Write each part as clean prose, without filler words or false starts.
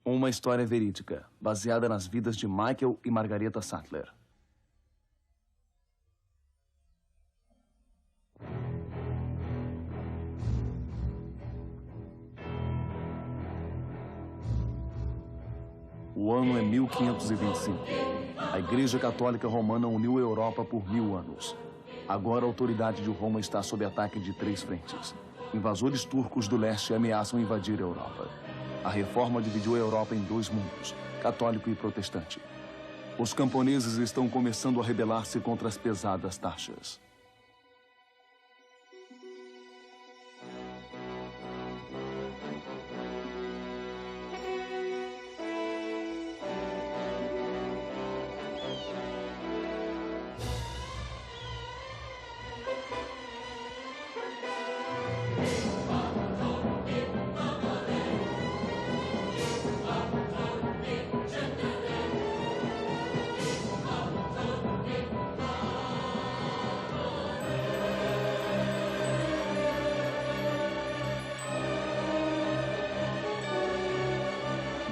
Uma história verídica, baseada nas vidas de Michael e Margareta Sattler. O ano é 1525. A Igreja Católica Romana uniu a Europa por 1000 anos. Agora a autoridade de Roma está sob ataque de 3 frentes. Invasores turcos do leste ameaçam invadir a Europa. A reforma dividiu a Europa em 2 mundos, católico e protestante. Os camponeses estão começando a rebelar-se contra as pesadas taxas.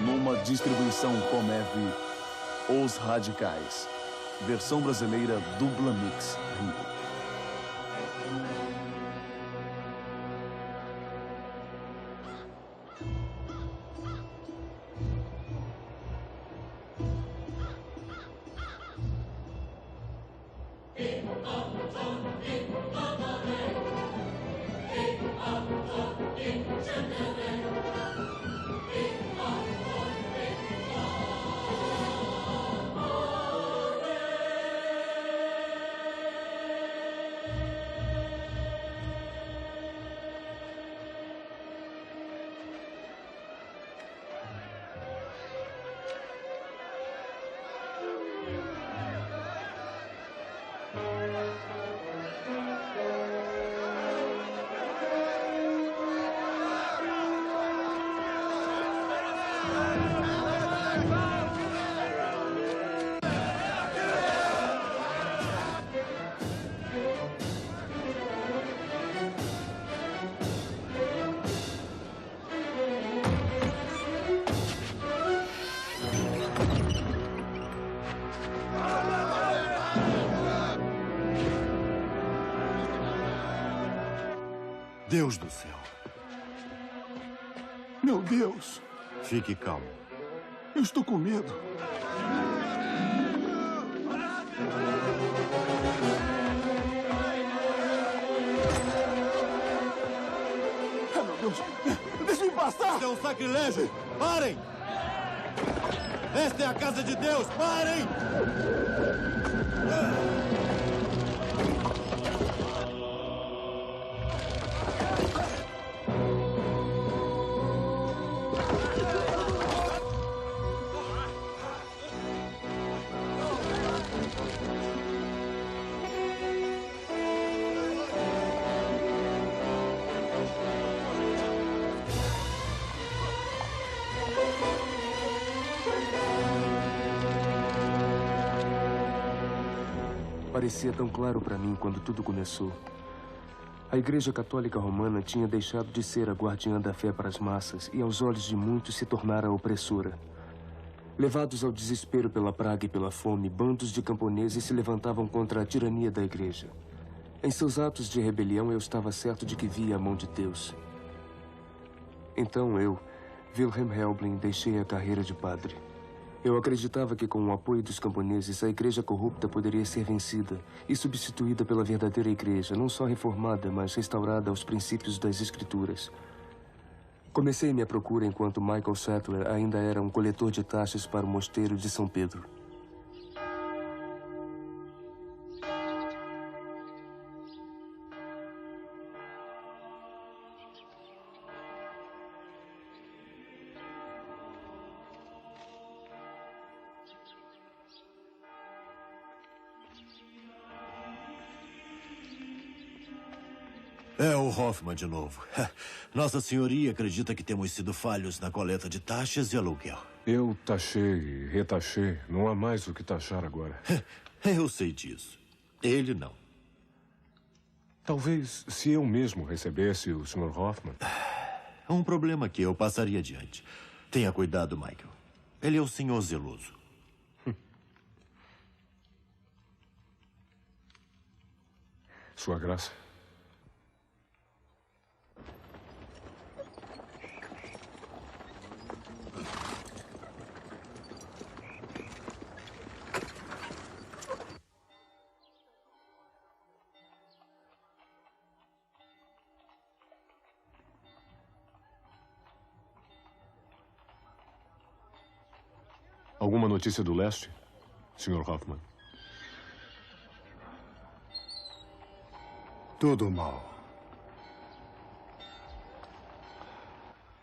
Numa distribuição Comev, Os Radicais. Versão brasileira Dubla Mix, Rio. Deus do céu. Meu Deus. Fique calmo. Eu estou com medo. Ah, meu Deus. Deixe-me passar. Isso é um sacrilégio. Parem! Esta é a casa de Deus. Parem! Parecia tão claro para mim quando tudo começou. A Igreja Católica Romana tinha deixado de ser a guardiã da fé para as massas e, aos olhos de muitos, se tornara opressora. Levados ao desespero pela praga e pela fome, bandos de camponeses se levantavam contra a tirania da Igreja. Em seus atos de rebelião, eu estava certo de que via a mão de Deus. Então eu, Wilhelm Helbling, deixei a carreira de padre. Eu acreditava que, com o apoio dos camponeses, a igreja corrupta poderia ser vencida e substituída pela verdadeira igreja, não só reformada, mas restaurada aos princípios das Escrituras. Comecei minha procura enquanto Michael Sattler ainda era um coletor de taxas para o mosteiro de São Pedro. É o Hoffman de novo. Nossa Senhoria acredita que temos sido falhos na coleta de taxas e aluguel. Eu taxei e retaxei. Não há mais o que taxar agora. Eu sei disso. Ele não. Talvez se eu mesmo recebesse o Sr. Hoffman. Um problema que eu passaria adiante. Tenha cuidado, Michael. Ele é o senhor zeloso. Sua Graça. Alguma notícia do leste, Sr. Hoffman? Tudo mal.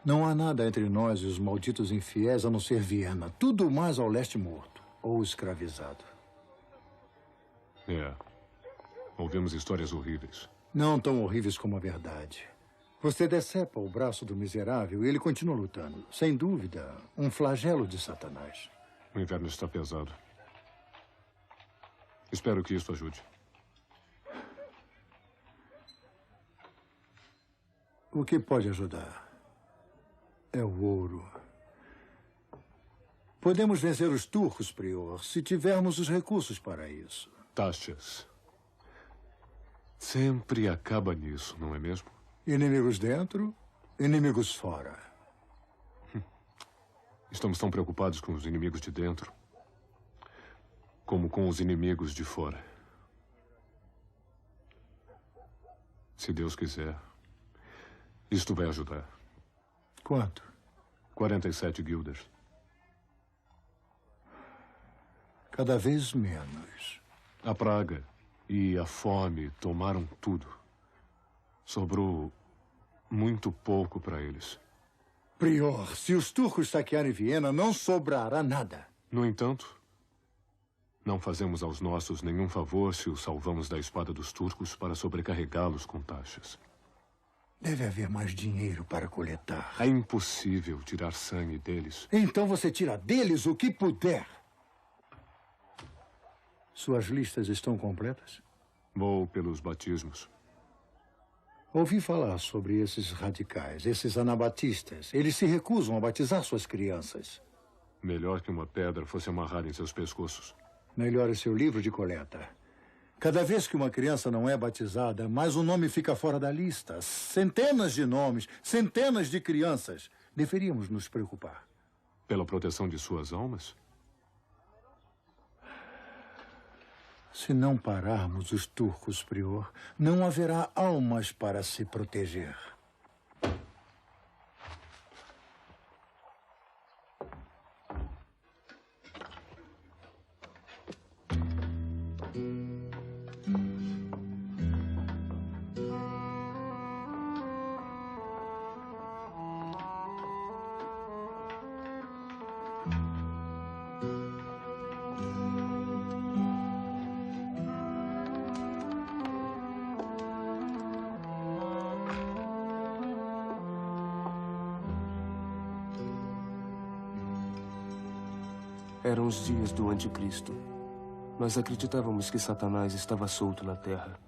Não há nada entre nós e os malditos infiéis a não ser Viena. Tudo mais ao leste morto ou escravizado. É. Ouvimos histórias horríveis. Não tão horríveis como a verdade. Você decepa o braço do miserável e ele continua lutando. Sem dúvida, um flagelo de Satanás. O inverno está pesado. Espero que isso ajude. O que pode ajudar é o ouro. Podemos vencer os turcos, prior, se tivermos os recursos para isso. Taxas. Sempre acaba nisso, não é mesmo? Inimigos dentro, inimigos fora. Estamos tão preocupados com os inimigos de dentro como com os inimigos de fora. Se Deus quiser, isto vai ajudar. Quanto? 47 guildas. Cada vez menos. A praga e a fome tomaram tudo. Sobrou muito pouco para eles. Prior, se os turcos saquearem Viena, não sobrará nada. No entanto, não fazemos aos nossos nenhum favor se os salvamos da espada dos turcos para sobrecarregá-los com taxas. Deve haver mais dinheiro para coletar. É impossível tirar sangue deles. Então você tira deles o que puder. Suas listas estão completas? Vou pelos batismos. Ouvi falar sobre esses radicais, esses anabatistas. Eles se recusam a batizar suas crianças. Melhor que uma pedra fosse amarrada em seus pescoços. Melhor é seu livro de coleta. Cada vez que uma criança não é batizada, mais um nome fica fora da lista. Centenas de nomes, centenas de crianças. Deveríamos nos preocupar. Pela proteção de suas almas? Se não pararmos os turcos, prior, não haverá almas para se proteger. Eram os dias do anticristo. Nós acreditávamos que Satanás estava solto na terra.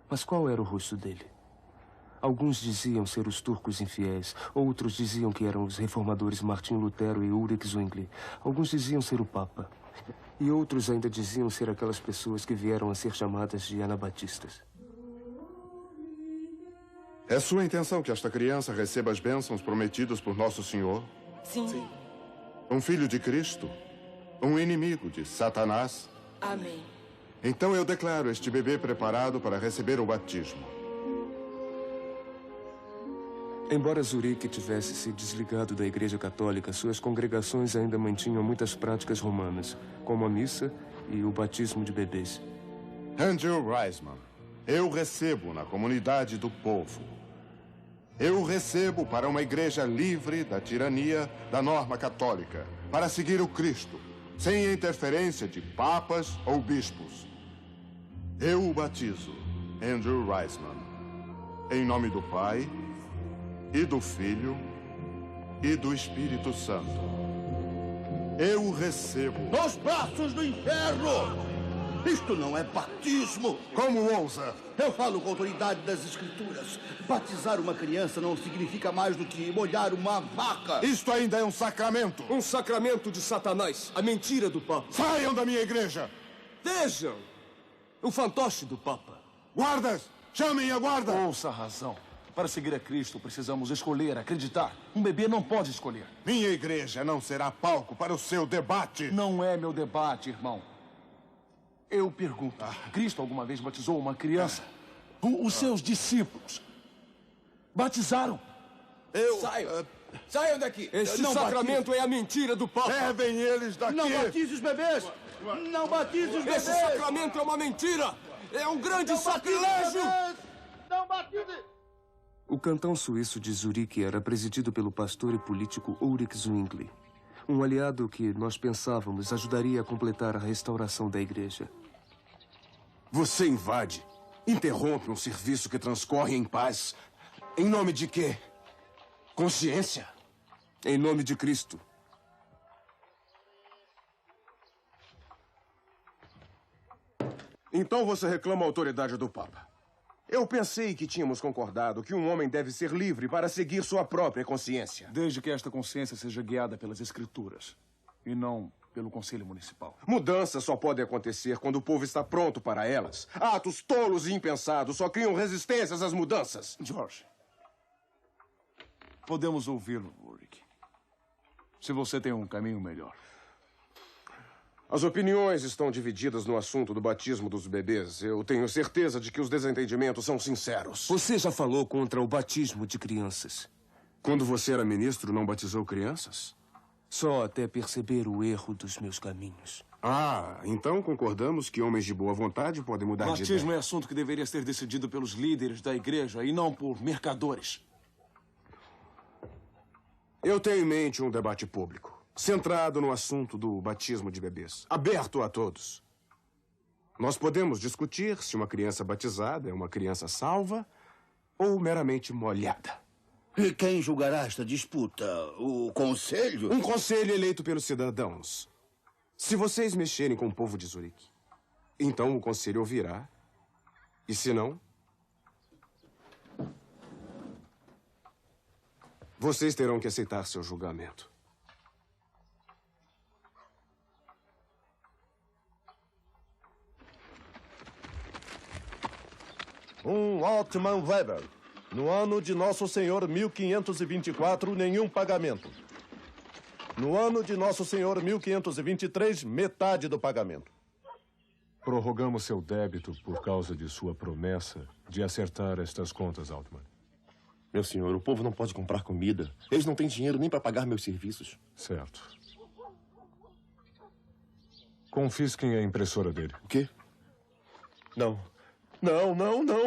Mas qual era o rosto dele? Alguns diziam ser os turcos infiéis. Outros diziam que eram os reformadores Martim Lutero e Ulrich Zwingli. Alguns diziam ser o Papa. E outros ainda diziam ser aquelas pessoas que vieram a ser chamadas de anabatistas. É sua intenção que esta criança receba as bênçãos prometidas por Nosso Senhor? Sim. Um filho de Cristo? Um inimigo de Satanás? Amém. Então eu declaro este bebê preparado para receber o batismo. Embora Zurique tivesse se desligado da Igreja Católica, suas congregações ainda mantinham muitas práticas romanas, como a missa e o batismo de bebês. Andrew Reisman, eu recebo na comunidade do povo. Eu recebo para uma igreja livre da tirania da norma católica, para seguir o Cristo, sem a interferência de papas ou bispos. Eu o batizo, Andrew Reisman, em nome do Pai, e do Filho, e do Espírito Santo. Eu o recebo Nos braços do inferno! Isto não é batismo! Como ousa? Eu falo com a autoridade das escrituras. Batizar uma criança não significa mais do que molhar uma vaca. Isto ainda é um sacramento. Um sacramento de Satanás. A mentira do Papa. Saiam da minha igreja! Vejam! O fantoche do Papa. Guardas! Chamem a guarda! Ouça a razão. Para seguir a Cristo, precisamos escolher, acreditar. Um bebê não pode escolher. Minha igreja não será palco para o seu debate. Não é meu debate, irmão. Eu pergunto, Cristo alguma vez batizou uma criança? Os seus discípulos batizaram. Saiam daqui! Este Não sacramento é a mentira do Papa. Levem eles daqui! Não batize os bebês! Não batize os bebês! Esse sacramento é uma mentira! É um grande sacrilégio! Não batize! O cantão suíço de Zurique era presidido pelo pastor e político Ulrich Zwingli, um aliado que nós pensávamos ajudaria a completar a restauração da igreja. Você invade, interrompe um serviço que transcorre em paz. Em nome de quê? Consciência? Em nome de Cristo. Então você reclama a autoridade do Papa. Eu pensei que tínhamos concordado que um homem deve ser livre para seguir sua própria consciência. Desde que esta consciência seja guiada pelas escrituras e não pelo Conselho Municipal. Mudanças só podem acontecer quando o povo está pronto para elas. Atos tolos e impensados só criam resistências às mudanças. George, podemos ouvi-lo, Ulrich. Se você tem um caminho melhor. As opiniões estão divididas no assunto do batismo dos bebês. Eu tenho certeza de que os desentendimentos são sinceros. Você já falou contra o batismo de crianças. Quando você era ministro, não batizou crianças? Só até perceber o erro dos meus caminhos. Ah, então concordamos que homens de boa vontade podem mudar de ideia. Batismo é assunto que deveria ser decidido pelos líderes da igreja e não por mercadores. Eu tenho em mente um debate público, centrado no assunto do batismo de bebês, aberto a todos. Nós podemos discutir se uma criança batizada é uma criança salva ou meramente molhada. E quem julgará esta disputa? O conselho? Um conselho eleito pelos cidadãos. Se vocês mexerem com o povo de Zurique, então o conselho ouvirá. E se não, vocês terão que aceitar seu julgamento. Altman Weber. No ano de Nosso Senhor 1524, nenhum pagamento. No ano de Nosso Senhor 1523, metade do pagamento. Prorrogamos seu débito por causa de sua promessa de acertar estas contas, Altman. Meu senhor, o povo não pode comprar comida. Eles não têm dinheiro nem para pagar meus serviços. Certo. Confisquem a impressora dele. O quê? Não,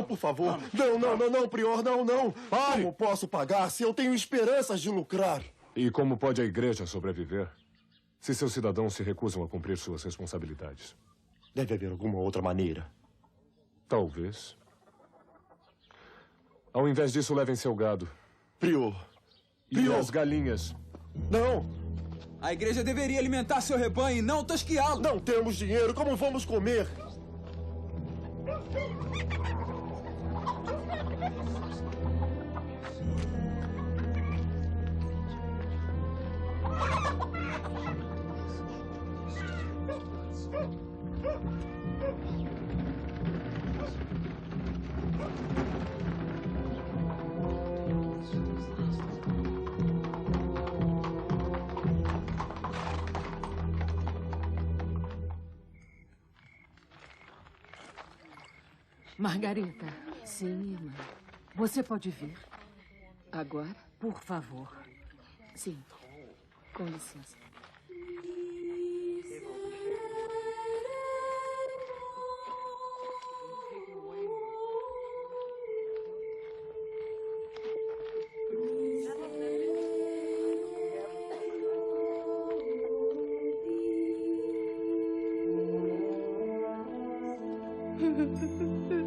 por favor. Não, prior, não. Pare! Como posso pagar se eu tenho esperanças de lucrar? E como pode a igreja sobreviver se seus cidadãos se recusam a cumprir suas responsabilidades? Deve haver alguma outra maneira. Talvez. Ao invés disso, levem seu gado. Prior. E as galinhas. Não! A igreja deveria alimentar seu rebanho e não tosquiá-lo. Não temos dinheiro. Como vamos comer? Margarita, Sim, irmã. você pode vir? Agora? Por favor. Sim. Com licença.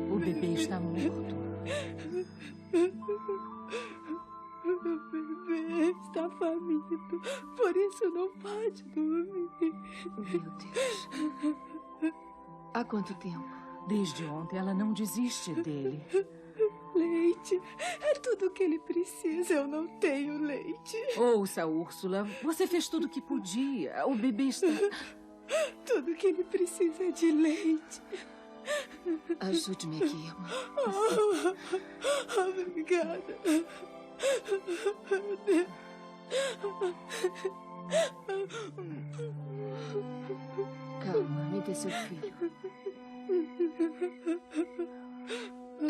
O bebê está morto. O bebê está faminto, por isso não pode dormir. Meu Deus. Há quanto tempo? Desde ontem ela não desiste dele. Leite. É tudo o que ele precisa. Eu não tenho leite. Ouça, Úrsula. Você fez tudo o que podia. O bebê está... Tudo que ele precisa é de leite. Ajude-me aqui, irmã. Obrigada. Calma, me dê seu filho.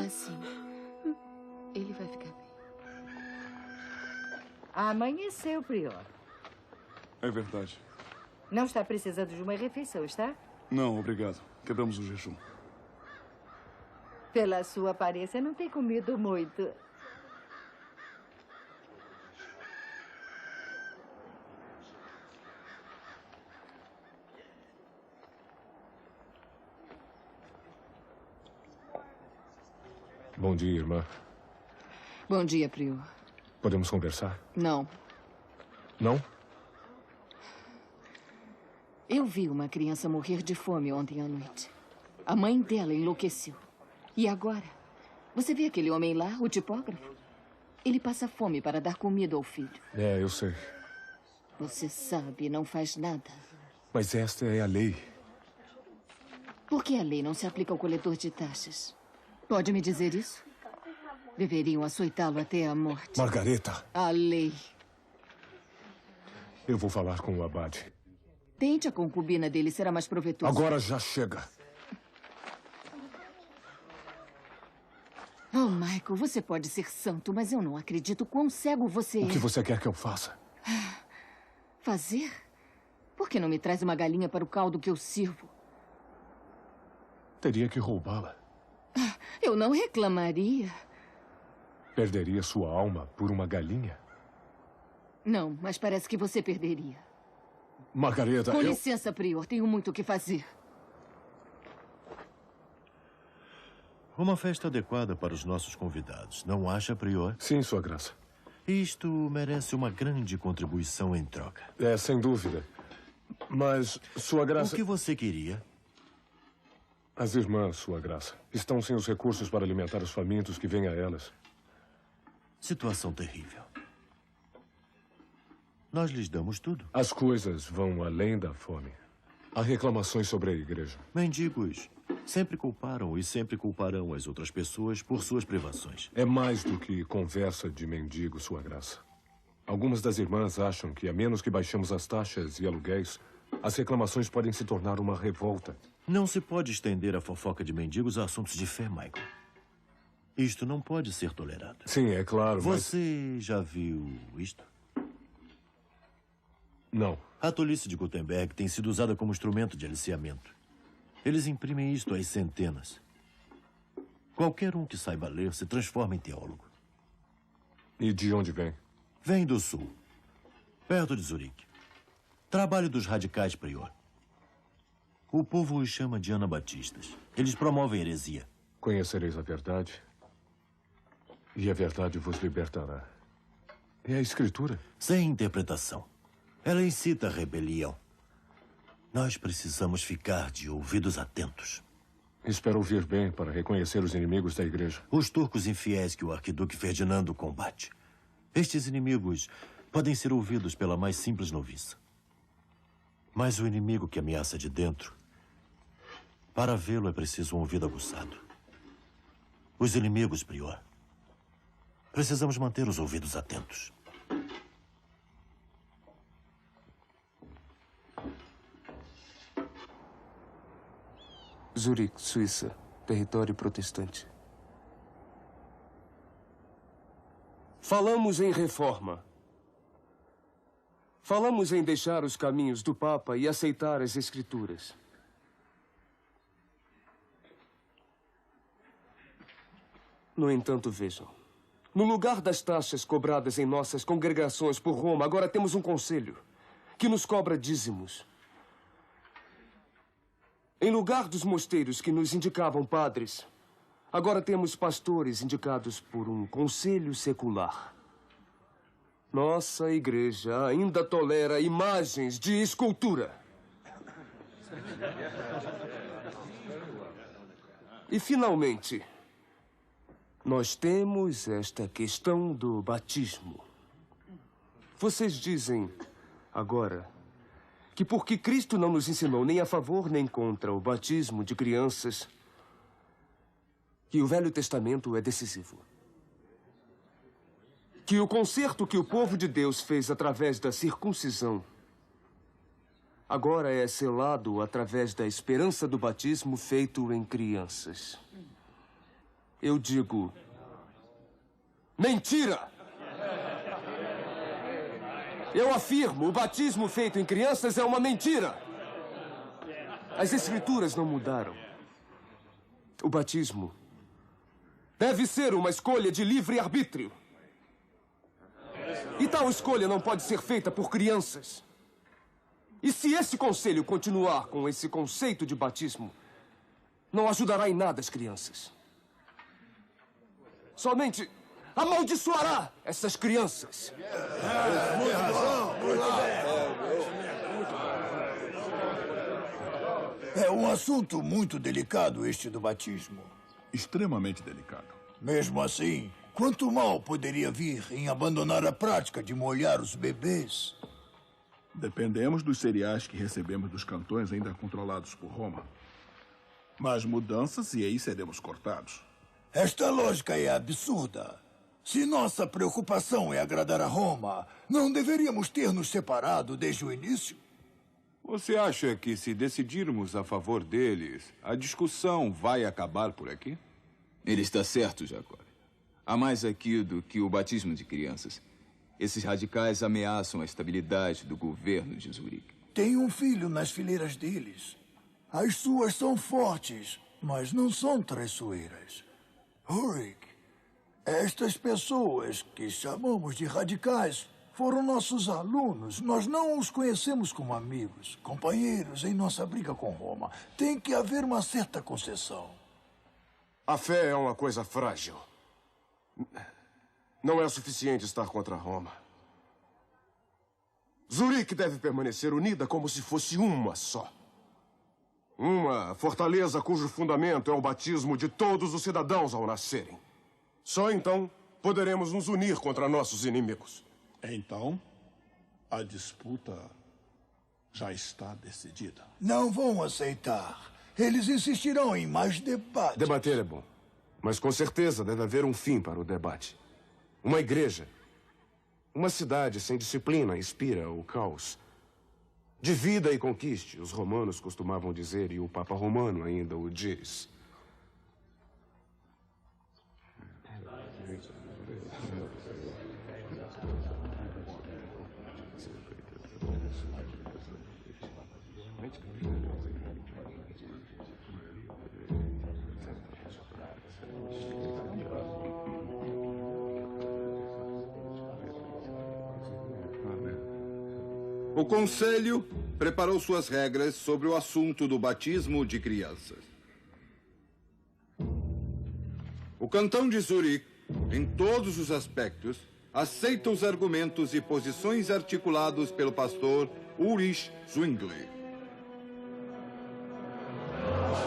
Assim, ele vai ficar bem. Amanheceu, Prior. É verdade. Não está precisando de uma refeição, está? Não, obrigado. Quebramos o jejum. Pela sua aparência, não tem comido muito. Bom dia, irmã. Bom dia, Prior. Podemos conversar? Não. Não? Eu vi uma criança morrer de fome ontem à noite. A mãe dela enlouqueceu. E agora? Você vê aquele homem lá, o tipógrafo? Ele passa fome para dar comida ao filho. É, eu sei. Você sabe e não faz nada. Mas esta é a lei. Por que a lei não se aplica ao coletor de taxas? Pode me dizer isso? Deveriam açoitá-lo até a morte. Margareta! A lei. Eu vou falar com o abade. Tente a concubina dele, será mais proveitoso. Agora já chega. Oh, Michael, você pode ser santo, mas eu não acredito quão cego você é. O que você quer que eu faça? Fazer? Por que não me traz uma galinha para o caldo que eu sirvo? Teria que roubá-la. Eu não reclamaria. Perderia sua alma por uma galinha? Não, mas parece que você perderia. Margareta, Com licença, Prior. Tenho muito o que fazer. Uma festa adequada para os nossos convidados, não acha, Prior? Sim, Sua Graça. Isto merece uma grande contribuição em troca. É, sem dúvida. Mas, Sua Graça... O que você queria? As irmãs, Sua Graça, estão sem os recursos para alimentar os famintos que vêm a elas. Situação terrível. Nós lhes damos tudo. As coisas vão além da fome. Há reclamações sobre a igreja. Mendigos sempre culparam e sempre culparão as outras pessoas por suas privações. É mais do que conversa de mendigo, Sua Graça. Algumas das irmãs acham que, a menos que baixemos as taxas e aluguéis, as reclamações podem se tornar uma revolta. Não se pode estender a fofoca de mendigos a assuntos de fé, Michael. Isto não pode ser tolerado. Sim, é claro, Você já viu isto? Não. A tolice de Gutenberg tem sido usada como instrumento de aliciamento. Eles imprimem isto às centenas. Qualquer um que saiba ler se transforma em teólogo. E de onde vem? Vem do sul, perto de Zurique. Trabalho dos radicais, Prior. O povo os chama de anabatistas. Eles promovem heresia. Conhecereis a verdade, e a verdade vos libertará. É a Escritura. Sem interpretação. Ela incita a rebelião. Nós precisamos ficar de ouvidos atentos. Espero ouvir bem para reconhecer os inimigos da igreja. Os turcos infiéis que o arquiduque Ferdinando combate. Estes inimigos podem ser ouvidos pela mais simples noviça. Mas o inimigo que ameaça de dentro, para vê-lo é preciso um ouvido aguçado. Os inimigos, Prior. Precisamos manter os ouvidos atentos. Zurique, Suíça. Território protestante. Falamos em reforma. Falamos em deixar os caminhos do Papa e aceitar as Escrituras. No entanto, vejam. No lugar das taxas cobradas em nossas congregações por Roma, agora temos um conselho que nos cobra dízimos. Em lugar dos mosteiros que nos indicavam padres, agora temos pastores indicados por um conselho secular. Nossa igreja ainda tolera imagens de escultura. E, finalmente, nós temos esta questão do batismo. Vocês dizem, agora, que porque Cristo não nos ensinou nem a favor nem contra o batismo de crianças, que o Velho Testamento é decisivo. Que o concerto que o povo de Deus fez através da circuncisão agora é selado através da esperança do batismo feito em crianças. Eu digo, mentira! Eu afirmo, o batismo feito em crianças é uma mentira. As Escrituras não mudaram. O batismo deve ser uma escolha de livre-arbítrio. E tal escolha não pode ser feita por crianças. E se esse conselho continuar com esse conceito de batismo, não ajudará em nada as crianças. Somente amaldiçoará essas crianças. É um assunto muito delicado este do batismo. Extremamente delicado. Mesmo assim, quanto mal poderia vir em abandonar a prática de molhar os bebês? Dependemos dos cereais que recebemos dos cantões ainda controlados por Roma. Mas mudanças e aí seremos cortados. Esta lógica é absurda. Se nossa preocupação é agradar a Roma, não deveríamos ter nos separado desde o início? Você acha que se decidirmos a favor deles, a discussão vai acabar por aqui? Ele está certo, Jacó. Há mais aqui do que o batismo de crianças. Esses radicais ameaçam a estabilidade do governo de Zurique. Tem um filho nas fileiras deles. As suas são fortes, mas não são traiçoeiras. Ulrich, estas pessoas que chamamos de radicais foram nossos alunos. Nós não os conhecemos como amigos, companheiros em nossa briga com Roma. Tem que haver uma certa concessão. A fé é uma coisa frágil. Não é suficiente estar contra Roma. Zurique deve permanecer unida como se fosse uma só. Uma fortaleza cujo fundamento é o batismo de todos os cidadãos ao nascerem. Só então poderemos nos unir contra nossos inimigos. Então, a disputa já está decidida. Não vão aceitar. Eles insistirão em mais debate. Debater é bom, mas com certeza deve haver um fim para o debate. Uma igreja, uma cidade sem disciplina inspira o caos. Divida e conquiste, os romanos costumavam dizer, e o Papa Romano ainda o diz. O Conselho preparou suas regras sobre o assunto do batismo de crianças. O cantão de Zurique, em todos os aspectos, aceita os argumentos e posições articulados pelo pastor Ulrich Zwingli.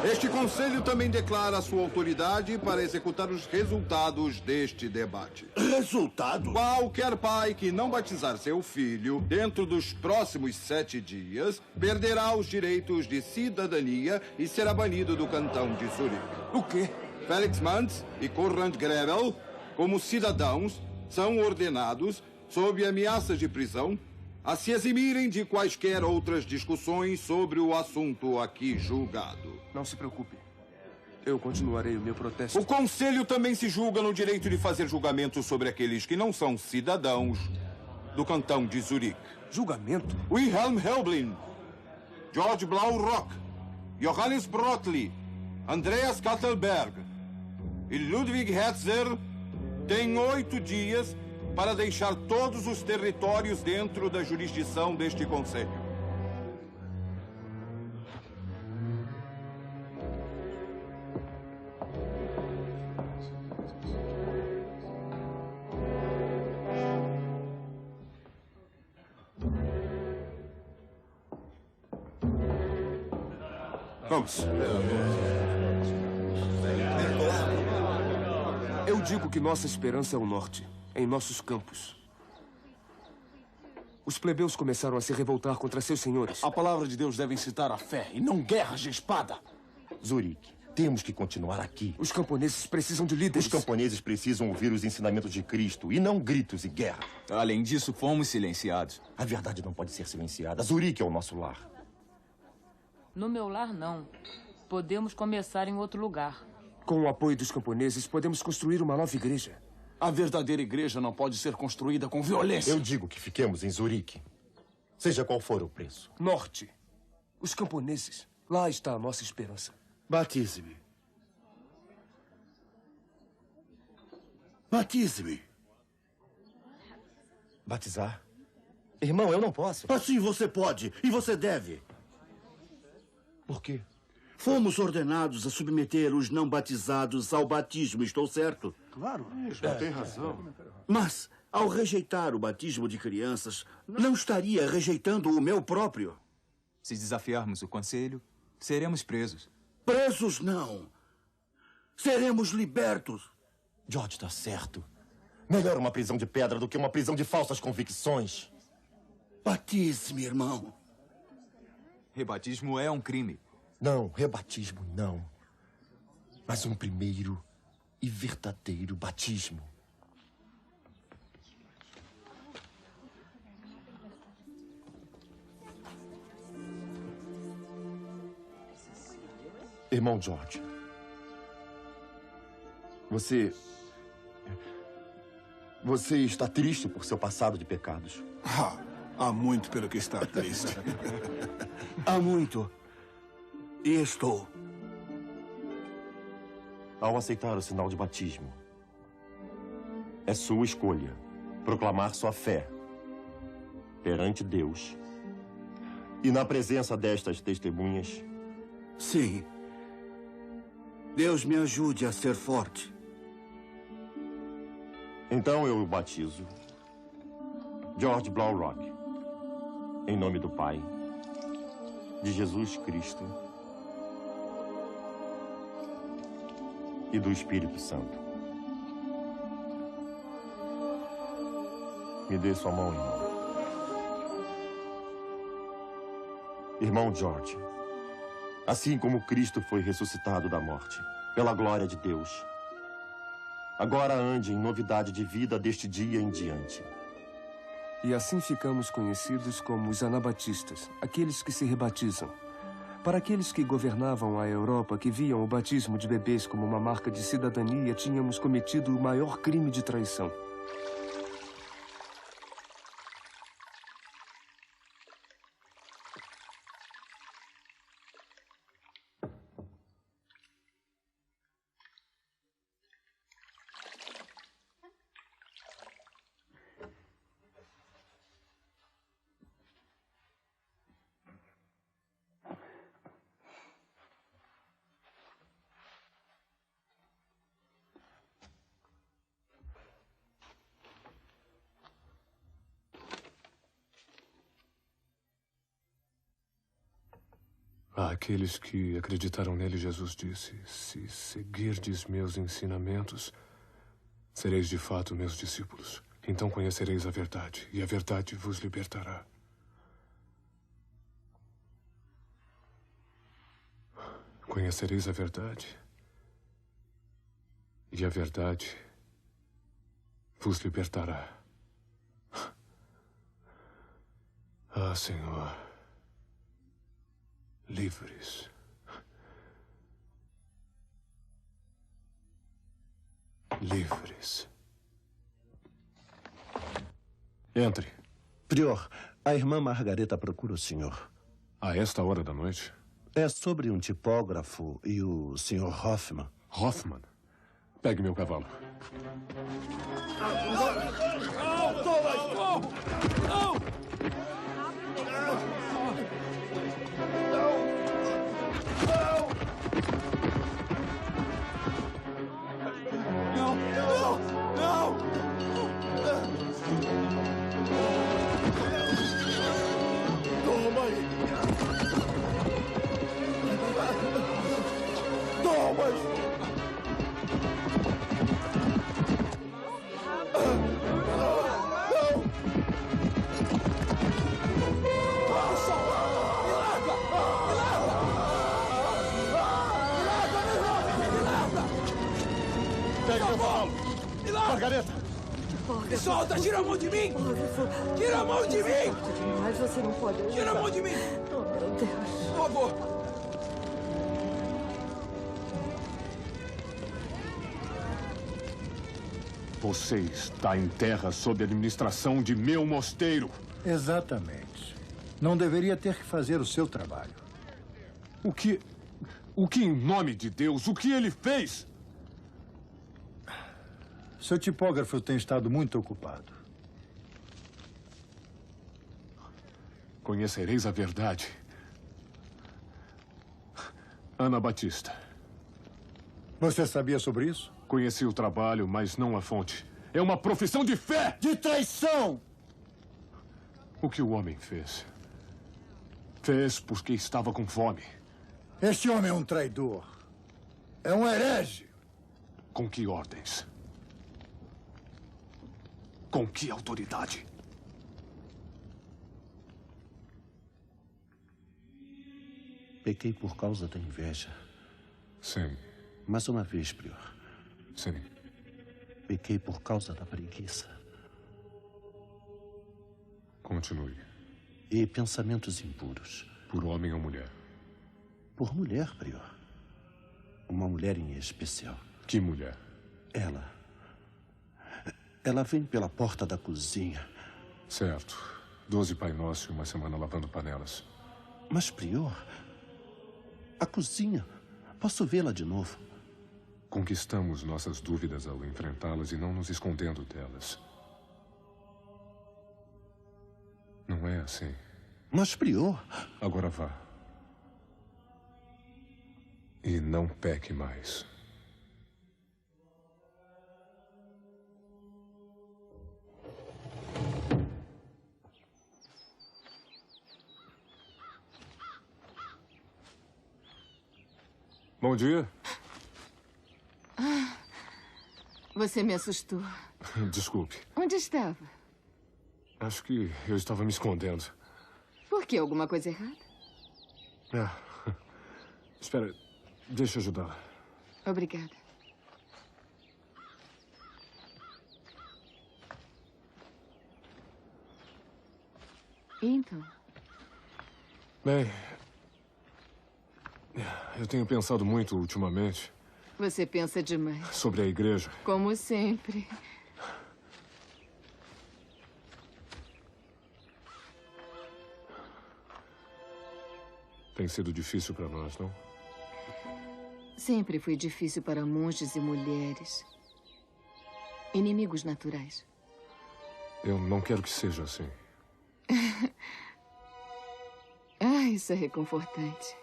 Este conselho também declara sua autoridade para executar os resultados deste debate. Resultado? Qualquer pai que não batizar seu filho dentro dos próximos 7 dias perderá os direitos de cidadania e será banido do cantão de Zurique. O quê? Felix Manz e Conrad Grebel, como cidadãos, são ordenados, sob ameaças de prisão, a se eximirem de quaisquer outras discussões sobre o assunto aqui julgado. Não se preocupe. Eu continuarei o meu protesto. O Conselho também se julga no direito de fazer julgamentos sobre aqueles que não são cidadãos do cantão de Zurique. Julgamento? Wilhelm Helblin, George Blaurock, Johannes Brotli, Andreas Kattelberg e Ludwig Hetzer têm 8 dias para deixar todos os territórios dentro da jurisdição deste Conselho. Vamos. Eu digo que nossa esperança é o norte, em nossos campos. Os plebeus começaram a se revoltar contra seus senhores. A palavra de Deus deve incitar a fé e não guerras de espada. Zurique, temos que continuar aqui. Os camponeses precisam de líderes. Os camponeses precisam ouvir os ensinamentos de Cristo e não gritos e guerra. Além disso, fomos silenciados. A verdade não pode ser silenciada. Zurique é o nosso lar. No meu lar, não. Podemos começar em outro lugar. Com o apoio dos camponeses, podemos construir uma nova igreja. A verdadeira igreja não pode ser construída com violência. Eu digo que fiquemos em Zurique, seja qual for o preço. Norte. Os camponeses. Lá está a nossa esperança. Batize-me. Batize-me. Batizar? Irmão, eu não posso. Assim você pode e você deve. Por quê? Fomos ordenados a submeter os não batizados ao batismo, estou certo? Claro. Tem razão. Mas, ao rejeitar o batismo de crianças, não estaria rejeitando o meu próprio. Se desafiarmos o conselho, seremos presos. Presos não. Seremos libertos. George está certo. Melhor uma prisão de pedra do que uma prisão de falsas convicções. Batize-me, irmão. Rebatismo é um crime. Não, rebatismo não. Mas um primeiro e verdadeiro batismo. Irmão George, você está triste por seu passado de pecados. Há muito pelo que está triste. Há muito. E estou. Ao aceitar o sinal de batismo, é sua escolha proclamar sua fé perante Deus e na presença destas testemunhas. Sim. Deus me ajude a ser forte. Então eu o batizo. George Blaurock. Em nome do Pai, de Jesus Cristo e do Espírito Santo. Me dê sua mão, irmão. Irmão George, assim como Cristo foi ressuscitado da morte, pela glória de Deus, agora ande em novidade de vida deste dia em diante. E assim ficamos conhecidos como os anabatistas, aqueles que se rebatizam. Para aqueles que governavam a Europa, que viam o batismo de bebês como uma marca de cidadania, tínhamos cometido o maior crime de traição. Àqueles que acreditaram nele, Jesus disse: se seguirdes meus ensinamentos, sereis de fato meus discípulos. Então conhecereis a verdade, e a verdade vos libertará. Conhecereis a verdade, e a verdade vos libertará. Ah, Senhor, livres. Livres. Entre. Prior, a irmã Margareta procura o senhor. A esta hora da noite? É sobre um tipógrafo e o Sr. Hoffman. Hoffman? Pegue meu cavalo. Margareta! Me solta! Tira a mão de mim! Tira a mão de mim! Mas você não pode ajudar. Tira a mão de mim! Oh, meu Deus. Por favor! Você está em terra sob administração de meu mosteiro. Exatamente. Não deveria ter que fazer o seu trabalho. O que, em nome de Deus, o que ele fez? Seu tipógrafo tem estado muito ocupado. Conhecereis a verdade. Ana Batista. Você sabia sobre isso? Conheci o trabalho, mas não a fonte. É uma profissão de fé! De traição! O que o homem fez? Fez porque estava com fome. Este homem é um traidor. É um herege. Com que ordens? Com que autoridade? Pequei por causa da inveja. Sim. Mais uma vez, prior. Sim. Pequei por causa da preguiça. Continue. E pensamentos impuros. Por homem ou mulher? Por mulher, prior. Uma mulher em especial. Que mulher? Ela. Ela vem pela porta da cozinha. Certo. 12 Pai Nosso e uma semana lavando panelas. Mas, prior, a cozinha. Posso vê-la de novo? Conquistamos nossas dúvidas ao enfrentá-las e não nos escondendo delas. Não é assim. Mas, prior... Agora vá. E não peque mais. Bom dia. Ah, você me assustou. Desculpe. Onde estava? Acho que eu estava me escondendo. Por que? Alguma coisa errada? Espera, deixa eu ajudá-la. Obrigada. Então? Bem, eu tenho pensado muito ultimamente. Você pensa demais. Sobre a igreja. Como sempre. Tem sido difícil para nós, não? Sempre foi difícil para monges e mulheres. Inimigos naturais. Eu não quero que seja assim. Isso é reconfortante.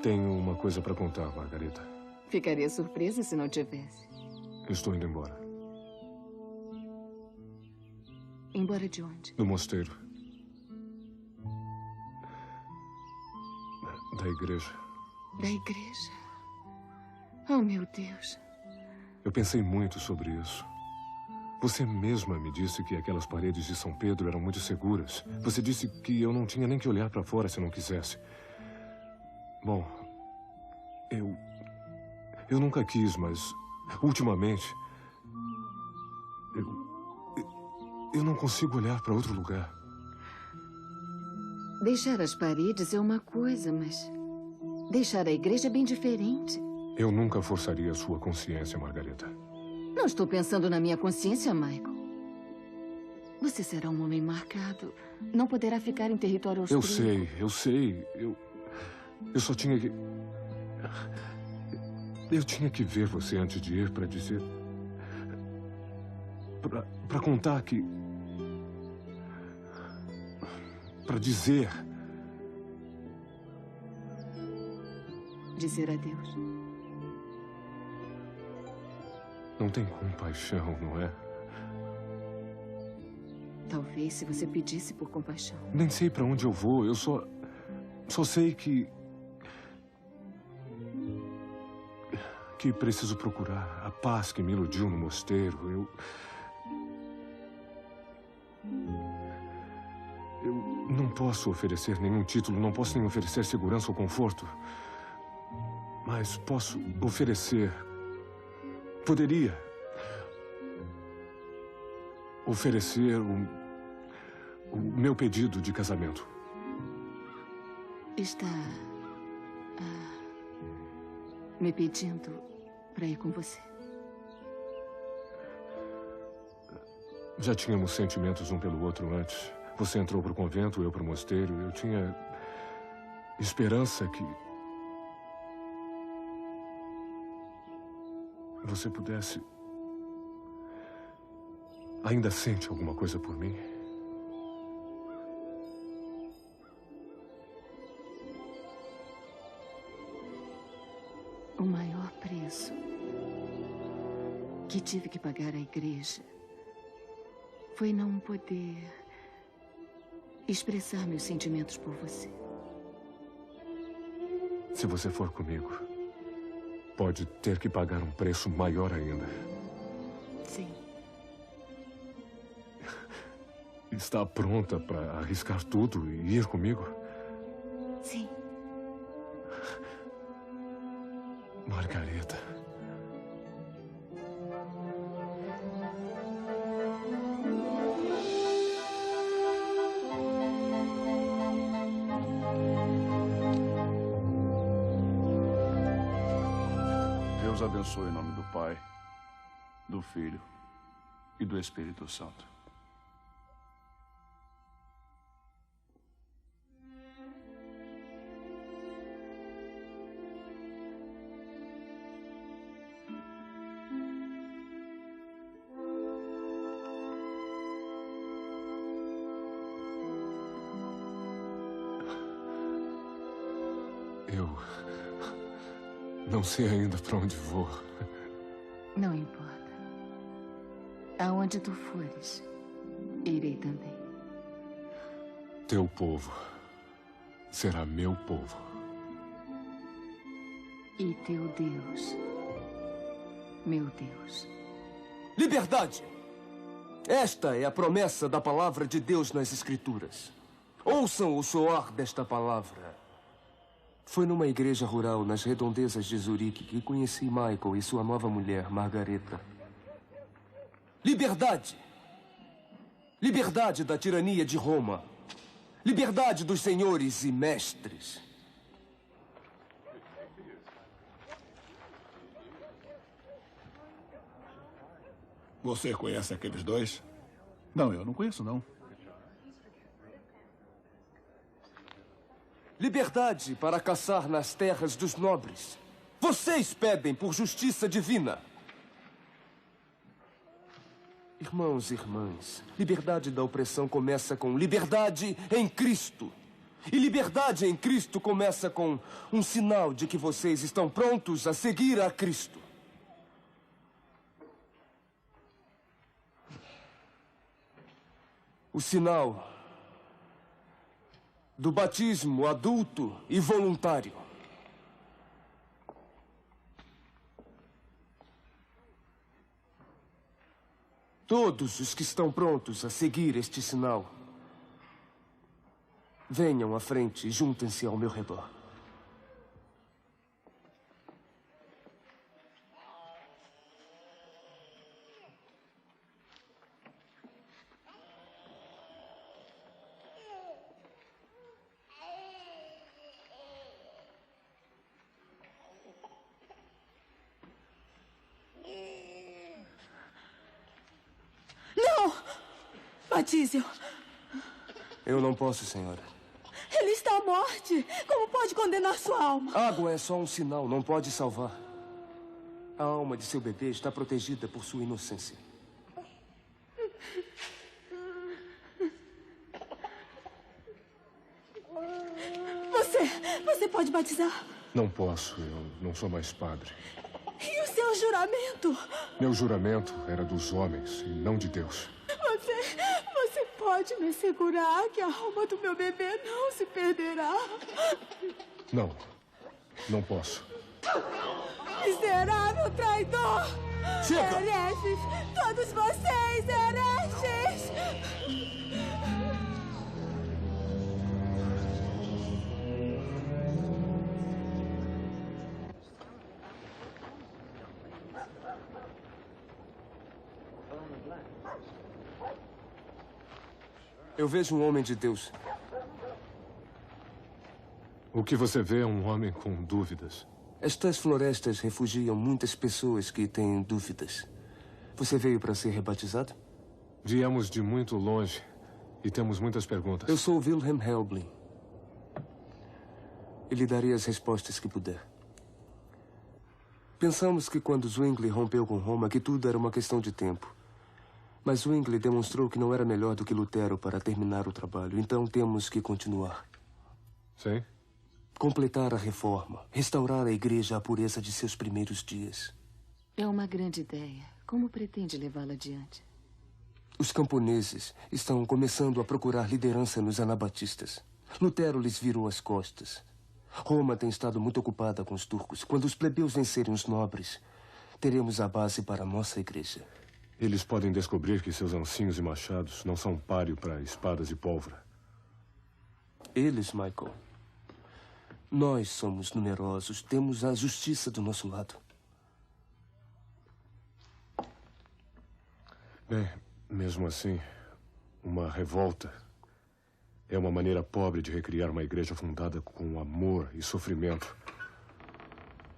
Tenho uma coisa para contar, Margareta. Ficaria surpresa se não tivesse. Estou indo embora. Embora de onde? Do mosteiro. Da igreja. Da igreja? Oh, meu Deus. Eu pensei muito sobre isso. Você mesma me disse que aquelas paredes de São Pedro eram muito seguras. Você disse que eu não tinha nem que olhar para fora se não quisesse. Bom, eu nunca quis, mas ultimamente eu não consigo olhar para outro lugar. Deixar as paredes é uma coisa, mas deixar a igreja é bem diferente. Eu nunca forçaria a sua consciência, Margareta. Não estou pensando na minha consciência, Michael. Você será um homem marcado. Não poderá ficar em território austríaco. Eu sei. Eu só tinha que... Eu tinha que ver você antes de ir para dizer... Para contar que... Para dizer... Dizer adeus. Não tem compaixão, não é? Talvez se você pedisse por compaixão. Nem sei para onde eu vou. Eu só sei que preciso procurar a paz que me iludiu no mosteiro. Eu não posso oferecer nenhum título, não posso nem oferecer segurança ou conforto. Mas posso oferecer... Poderia... oferecer o meu pedido de casamento. Está... me pedindo para ir com você. Já tínhamos sentimentos um pelo outro antes. Você entrou para o convento, eu para o mosteiro. Eu tinha esperança que você pudesse... Ainda sente alguma coisa por mim? O maior preço que tive que pagar à igreja foi não poder expressar meus sentimentos por você. Se você for comigo, pode ter que pagar um preço maior ainda. Sim. Está pronta para arriscar tudo e ir comigo? Sim. Margareta. Deus abençoe em nome do Pai, do Filho e do Espírito Santo. Eu não sei ainda para onde vou. Não importa. Aonde tu fores, irei também. Teu povo será meu povo. E teu Deus, meu Deus. Liberdade! Esta é a promessa da palavra de Deus nas Escrituras. Ouçam o soar desta palavra. Foi numa igreja rural nas redondezas de Zurique que conheci Michael e sua nova mulher, Margareta. Liberdade! Liberdade da tirania de Roma. Liberdade dos senhores e mestres. Você conhece aqueles dois? Não, eu não conheço, não. Liberdade para caçar nas terras dos nobres. Vocês pedem por justiça divina. Irmãos e irmãs, liberdade da opressão começa com liberdade em Cristo. E liberdade em Cristo começa com um sinal de que vocês estão prontos a seguir a Cristo. O sinal do batismo adulto e voluntário. Todos os que estão prontos a seguir este sinal, venham à frente e juntem-se ao meu redor. Batize-o. Eu não posso, senhora. Ele está à morte. Como pode condenar sua alma? Água é só um sinal, não pode salvar. A alma de seu bebê está protegida por sua inocência. Você pode batizar? Não posso, eu não sou mais padre. E o seu juramento? Meu juramento era dos homens e não de Deus. Você pode me assegurar que a alma do meu bebê não se perderá? Não, não posso. Miserável traidor! Chega! Hereges! Todos vocês, hereges! Eu vejo um homem de Deus. O que você vê é um homem com dúvidas. Estas florestas refugiam muitas pessoas que têm dúvidas. Você veio para ser rebatizado? Viemos de muito longe e temos muitas perguntas. Eu sou Wilhelm Helbling. E lhe darei as respostas que puder. Pensamos que quando Zwingli rompeu com Roma, que tudo era uma questão de tempo. Mas Zwingli demonstrou que não era melhor do que Lutero para terminar o trabalho. Então temos que continuar. Sim? Completar a reforma. Restaurar a igreja à pureza de seus primeiros dias. É uma grande ideia. Como pretende levá-la adiante? Os camponeses estão começando a procurar liderança nos anabatistas. Lutero lhes virou as costas. Roma tem estado muito ocupada com os turcos. Quando os plebeus vencerem os nobres, teremos a base para a nossa igreja. Eles podem descobrir que seus ancinhos e machados não são páreo para espadas de pólvora. Eles, Michael. Nós somos numerosos. Temos a justiça do nosso lado. Bem, mesmo assim, uma revolta é uma maneira pobre de recriar uma igreja fundada com amor e sofrimento.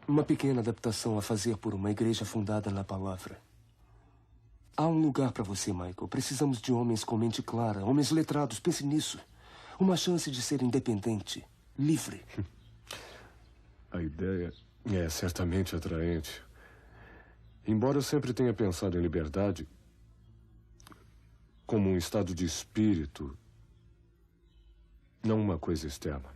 Uma pequena adaptação a fazer por uma igreja fundada na palavra. Há um lugar para você, Michael. Precisamos de homens com mente clara, homens letrados. Pense nisso. Uma chance de ser independente, livre. A ideia é certamente atraente. Embora eu sempre tenha pensado em liberdade como um estado de espírito, não uma coisa externa.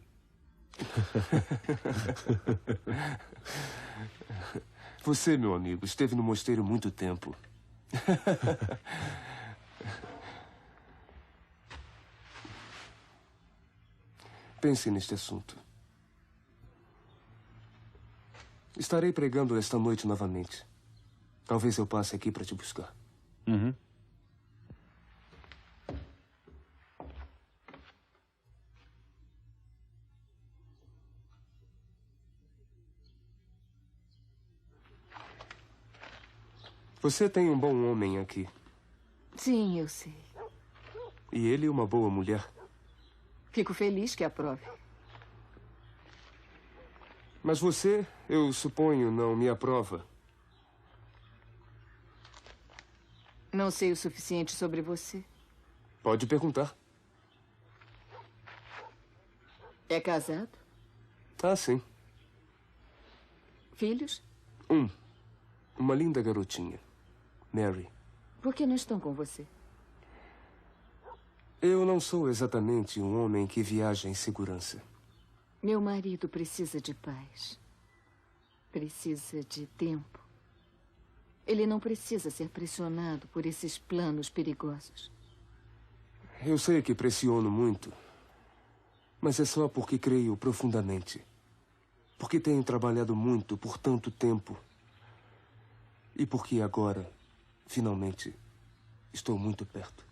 Você, meu amigo, esteve no mosteiro muito tempo. Pense neste assunto. Estarei pregando esta noite novamente. Talvez eu passe aqui para te buscar. Uhum. Você tem um bom homem aqui. Sim, eu sei. E ele uma boa mulher. Fico feliz que aprove. Mas você, eu suponho, não me aprova. Não sei o suficiente sobre você. Pode perguntar. É casado? Ah, sim. Filhos? Uma linda garotinha. Mary. Por que não estão com você? Eu não sou exatamente um homem que viaja em segurança. Meu marido precisa de paz. Precisa de tempo. Ele não precisa ser pressionado por esses planos perigosos. Eu sei que pressiono muito, mas é só porque creio profundamente. Porque tenho trabalhado muito por tanto tempo. E porque agora, finalmente, estou muito perto.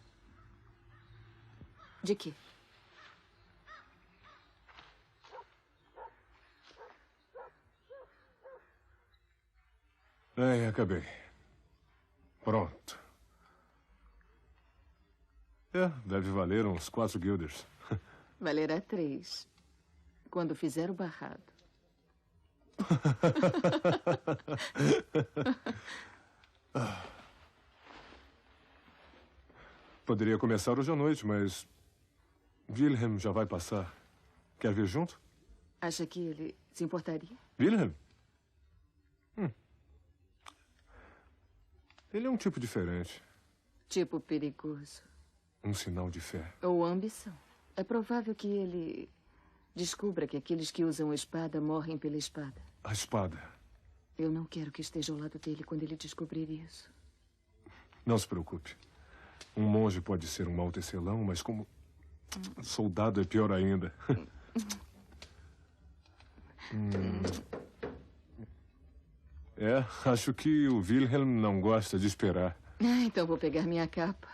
De quê? Acabei. Pronto. Deve valer uns 4 guilders. Valerá 3. Quando fizer o barrado. Poderia começar hoje à noite, mas Wilhelm já vai passar. Quer vir junto? Acha que ele se importaria? Wilhelm? Ele é um tipo diferente. Tipo perigoso. Um sinal de fé. Ou ambição. É provável que ele descubra que aqueles que usam a espada morrem pela espada. A espada. Eu não quero que esteja ao lado dele quando ele descobrir isso. Não se preocupe. Um monge pode ser um mau tecelão, mas como soldado é pior ainda. Acho que o Wilhelm não gosta de esperar. Então vou pegar minha capa.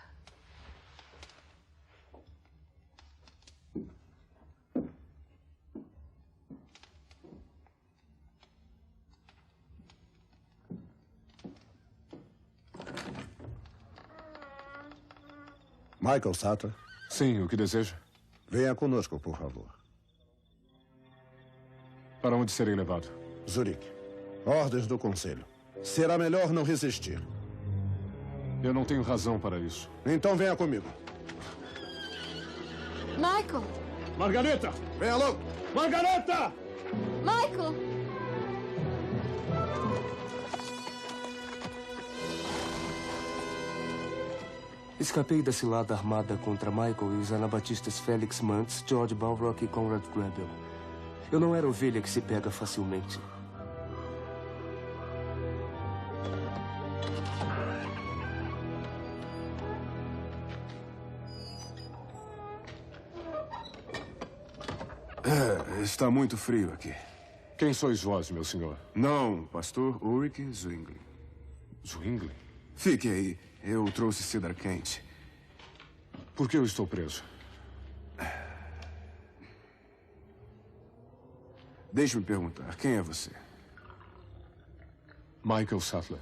Michael Sutter. Sim, o que deseja? Venha conosco, por favor. Para onde serei levado? Zurique. Ordens do Conselho. Será melhor não resistir. Eu não tenho razão para isso. Então venha comigo. Michael! Margareta! Venha logo! Margareta! Michael! Escapei da cilada armada contra Michael e os anabatistas Félix Mantz, George Balrock e Conrad Grebel. Eu não era ovelha que se pega facilmente. Está muito frio aqui. Quem sois vós, meu senhor? Não, pastor Ulrich Zwingli. Zwingli? Fique aí. Eu trouxe cidra quente. Por que eu estou preso? Deixe-me perguntar, quem é você? Michael Sattler.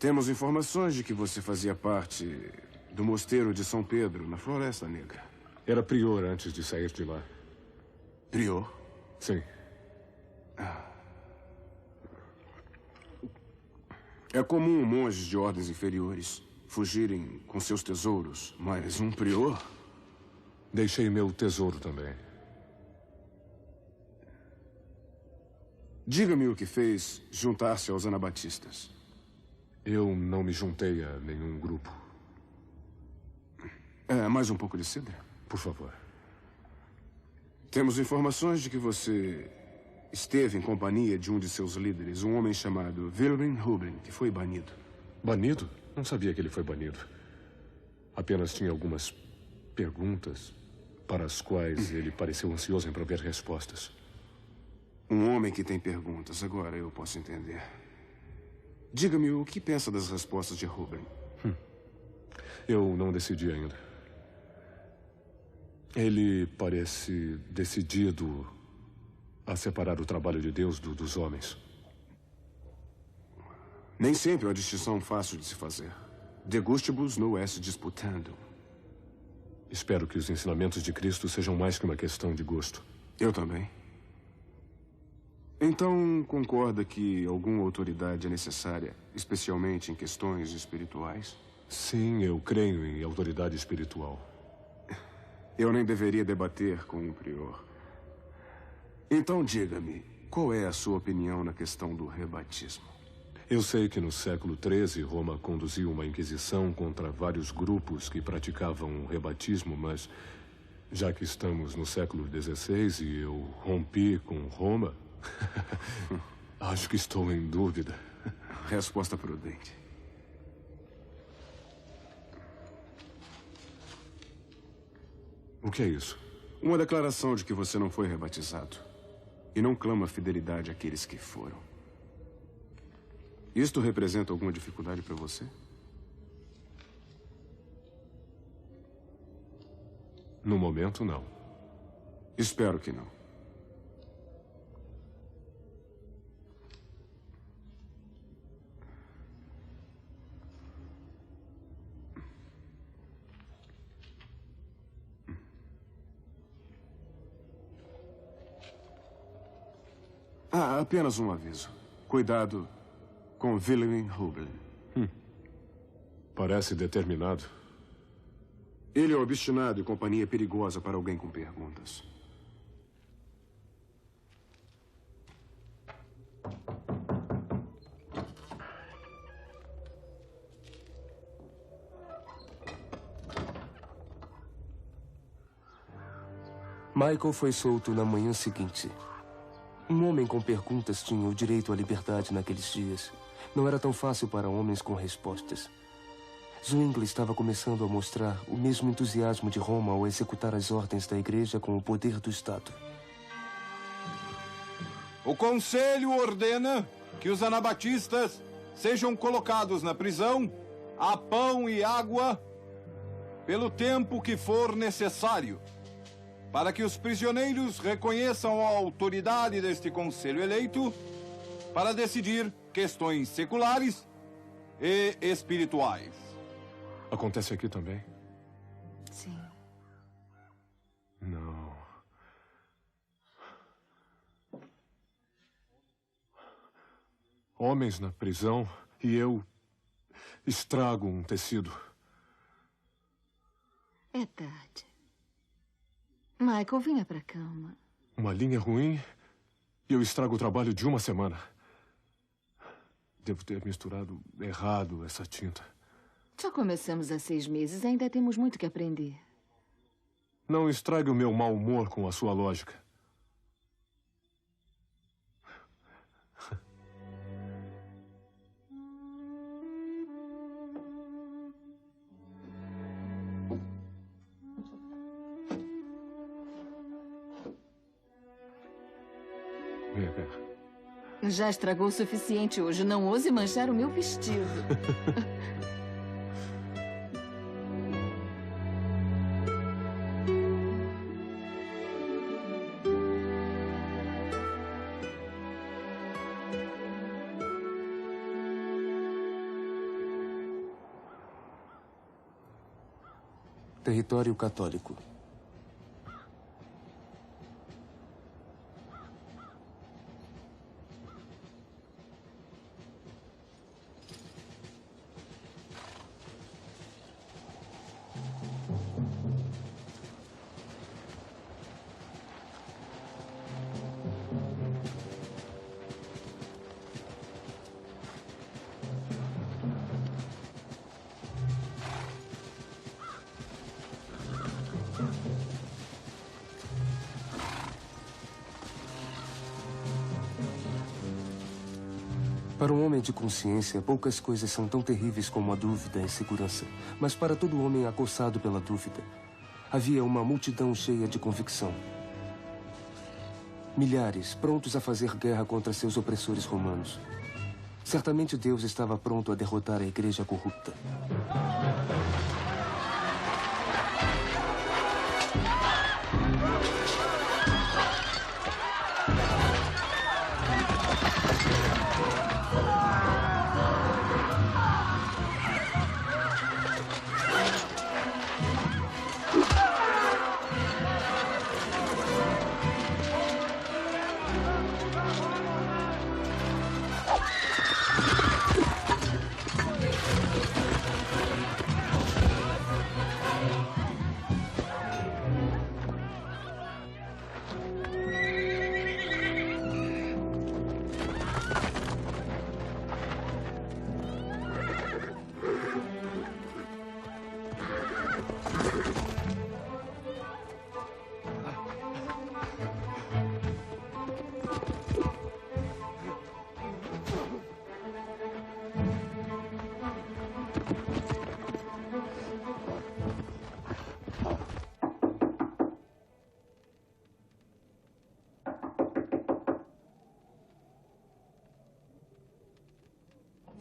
Temos informações de que você fazia parte do mosteiro de São Pedro, na Floresta Negra. Era prior antes de sair de lá. Prior? Sim. É comum monges de ordens inferiores fugirem com seus tesouros, mas um prior? Deixei meu tesouro também. Diga-me o que fez juntar-se aos anabatistas. Eu não me juntei a nenhum grupo. Mais um pouco de cidra? Por favor. Temos informações de que você esteve em companhia de um de seus líderes, um homem chamado Wilhelm Hublin, que foi banido. Banido? Não sabia que ele foi banido. Apenas tinha algumas perguntas para as quais ele pareceu ansioso em prover respostas. Um homem que tem perguntas. Agora eu posso entender. Diga-me o que pensa das respostas de Hublin. Eu não decidi ainda. Ele parece decidido a separar o trabalho de Deus dos homens. Nem sempre é uma distinção fácil de se fazer. De gustibus non est disputandum. Espero que os ensinamentos de Cristo sejam mais que uma questão de gosto. Eu também. Então, concorda que alguma autoridade é necessária, especialmente em questões espirituais? Sim, eu creio em autoridade espiritual. Eu nem deveria debater com um prior. Então, diga-me, qual é a sua opinião na questão do rebatismo? Eu sei que no século XIII, Roma conduziu uma inquisição contra vários grupos que praticavam o rebatismo, mas já que estamos no século XVI e eu rompi com Roma, acho que estou em dúvida. Resposta prudente. O que é isso? Uma declaração de que você não foi rebatizado e não clama fidelidade àqueles que foram. Isto representa alguma dificuldade para você? No momento, não. Espero que não. Apenas um aviso. Cuidado com Wilhelm Hublin. Parece determinado. Ele é obstinado e companhia perigosa para alguém com perguntas. Michael foi solto na manhã seguinte. Um homem com perguntas tinha o direito à liberdade naqueles dias. Não era tão fácil para homens com respostas. Zwingli estava começando a mostrar o mesmo entusiasmo de Roma ao executar as ordens da igreja com o poder do Estado. O Conselho ordena que os anabatistas sejam colocados na prisão, a pão e água, pelo tempo que for necessário, para que os prisioneiros reconheçam a autoridade deste Conselho eleito para decidir questões seculares e espirituais. Acontece aqui também? Sim. Não. Homens na prisão e eu estrago um tecido. É tarde. Michael, venha pra cama. Uma linha ruim e eu estrago o trabalho de uma semana. Devo ter misturado errado essa tinta. Só começamos há 6 meses, ainda temos muito que aprender. Não estrague o meu mau humor com a sua lógica. Vem cá. Já estragou o suficiente hoje. Não ouse manchar o meu vestido. Território católico. Para um homem de consciência, poucas coisas são tão terríveis como a dúvida e a insegurança. Mas para todo homem acossado pela dúvida, havia uma multidão cheia de convicção. Milhares prontos a fazer guerra contra seus opressores romanos. Certamente Deus estava pronto a derrotar a igreja corrupta.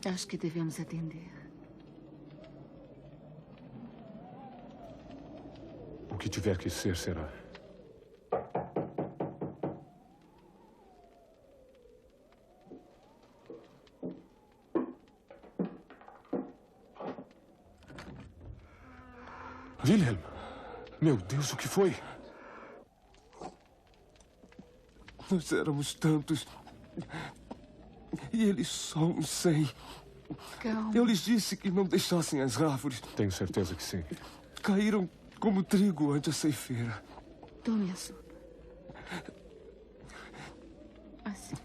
Acho que devemos atender. O que tiver que ser, será. Wilhelm! Meu Deus, o que foi? Nós éramos tantos. E eles só uns 100. Calma. Eu lhes disse que não deixassem as árvores. Tenho certeza que sim. Caíram como trigo ante a ceifeira. Tome a sopa. Assim.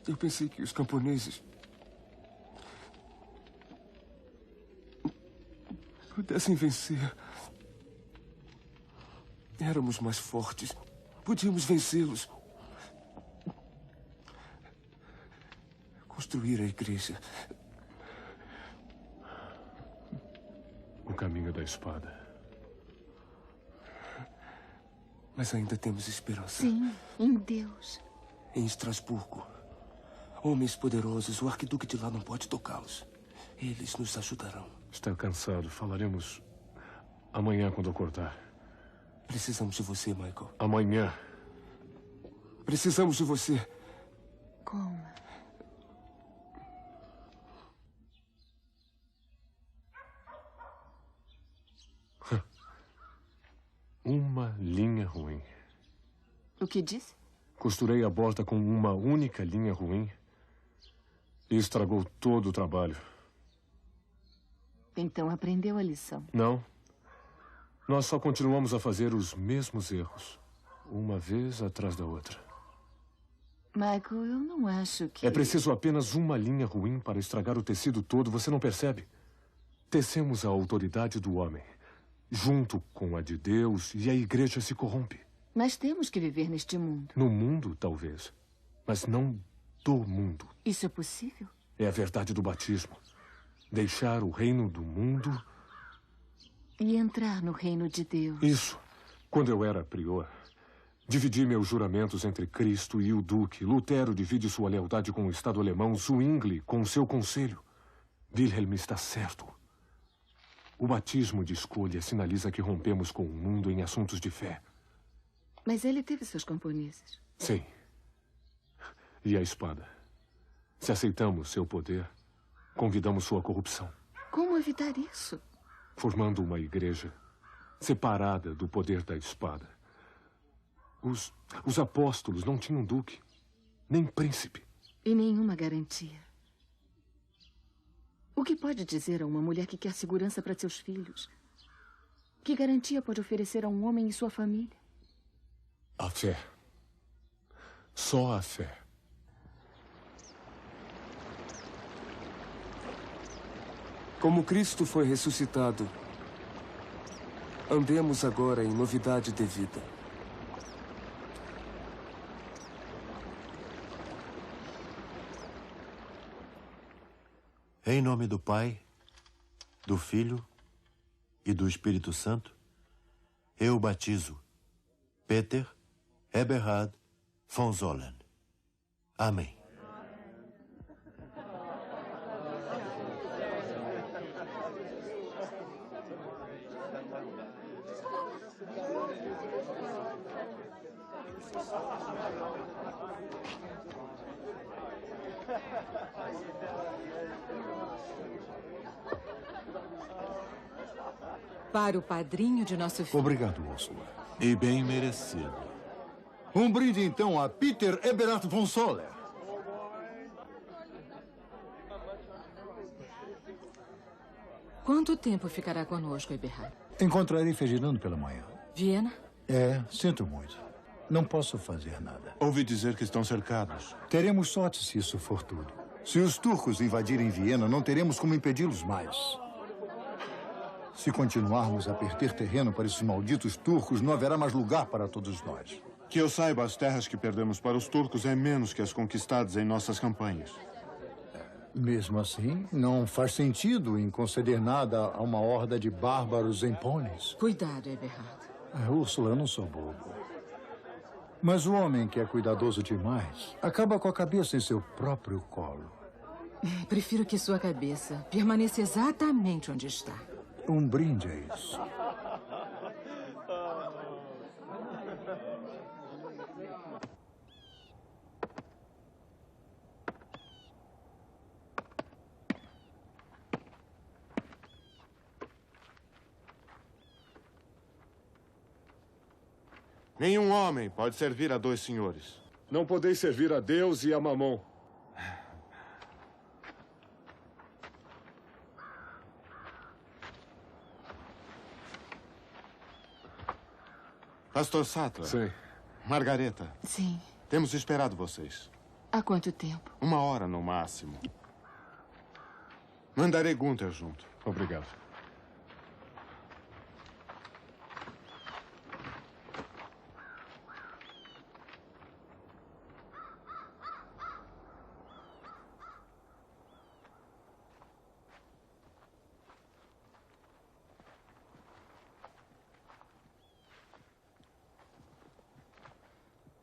Eu pensei que os camponeses pudessem vencer. Éramos mais fortes. Podíamos vencê-los. Construir a igreja. O caminho da espada. Mas ainda temos esperança. Sim, em Deus. Em Estrasburgo, homens poderosos, o arquiduque de lá não pode tocá-los. Eles nos ajudarão. Está cansado. Falaremos amanhã quando acordar. Precisamos de você, Michael. Amanhã. Precisamos de você. Como? uma linha ruim. O que disse? Costurei a borda com uma única linha ruim e estragou todo o trabalho. Então aprendeu a lição. Não. Nós só continuamos a fazer os mesmos erros, uma vez atrás da outra. Michael, eu não acho que... É preciso apenas uma linha ruim para estragar o tecido todo, você não percebe? Tecemos a autoridade do homem, junto com a de Deus, e a igreja se corrompe. Mas temos que viver neste mundo. No mundo, talvez, mas não do mundo. Isso é possível? É a verdade do batismo. Deixar o reino do mundo... E entrar no reino de Deus. Isso. Quando eu era prior, dividi meus juramentos entre Cristo e o Duque. Lutero divide sua lealdade com o Estado alemão, Zwingli com o seu conselho. Wilhelm está certo. O batismo de escolha sinaliza que rompemos com o mundo em assuntos de fé. Mas ele teve seus camponeses. Sim. E a espada? Se aceitamos seu poder, convidamos sua corrupção. Como evitar isso? Formando uma igreja separada do poder da espada. Os apóstolos não tinham duque, nem príncipe. E nenhuma garantia. O que pode dizer a uma mulher que quer segurança para seus filhos? Que garantia pode oferecer a um homem e sua família? A fé. Só a fé. Como Cristo foi ressuscitado, andemos agora em novidade de vida. Em nome do Pai, do Filho e do Espírito Santo, eu batizo Peter Eberhard von Zollern. Amém. Para o padrinho de nosso filho. Obrigado, Úrsula. E bem merecido. Um brinde, então, a Peter Eberhard von Zollern. Quanto tempo ficará conosco, Eberhard? Encontrarei Ferdinando pela manhã. Viena? Sinto muito. Não posso fazer nada. Ouvi dizer que estão cercados. Teremos sorte se isso for tudo. Se os turcos invadirem Viena, não teremos como impedi-los mais. Se continuarmos a perder terreno para esses malditos turcos, não haverá mais lugar para todos nós. Que eu saiba, as terras que perdemos para os turcos é menos que as conquistadas em nossas campanhas. Mesmo assim, não faz sentido em conceder nada a uma horda de bárbaros em pôneis. Cuidado, Eberhard. Úrsula, eu não sou bobo. Mas o homem que é cuidadoso demais acaba com a cabeça em seu próprio colo. Prefiro que sua cabeça permaneça exatamente onde está. Um brinde a isso. Nenhum homem pode servir a dois senhores. Não podeis servir a Deus e a Mamon. Pastor Sattler. Sim. Margareta. Sim. Temos esperado vocês. Há quanto tempo? 1 hora no máximo. Mandarei Gunther junto. Obrigado.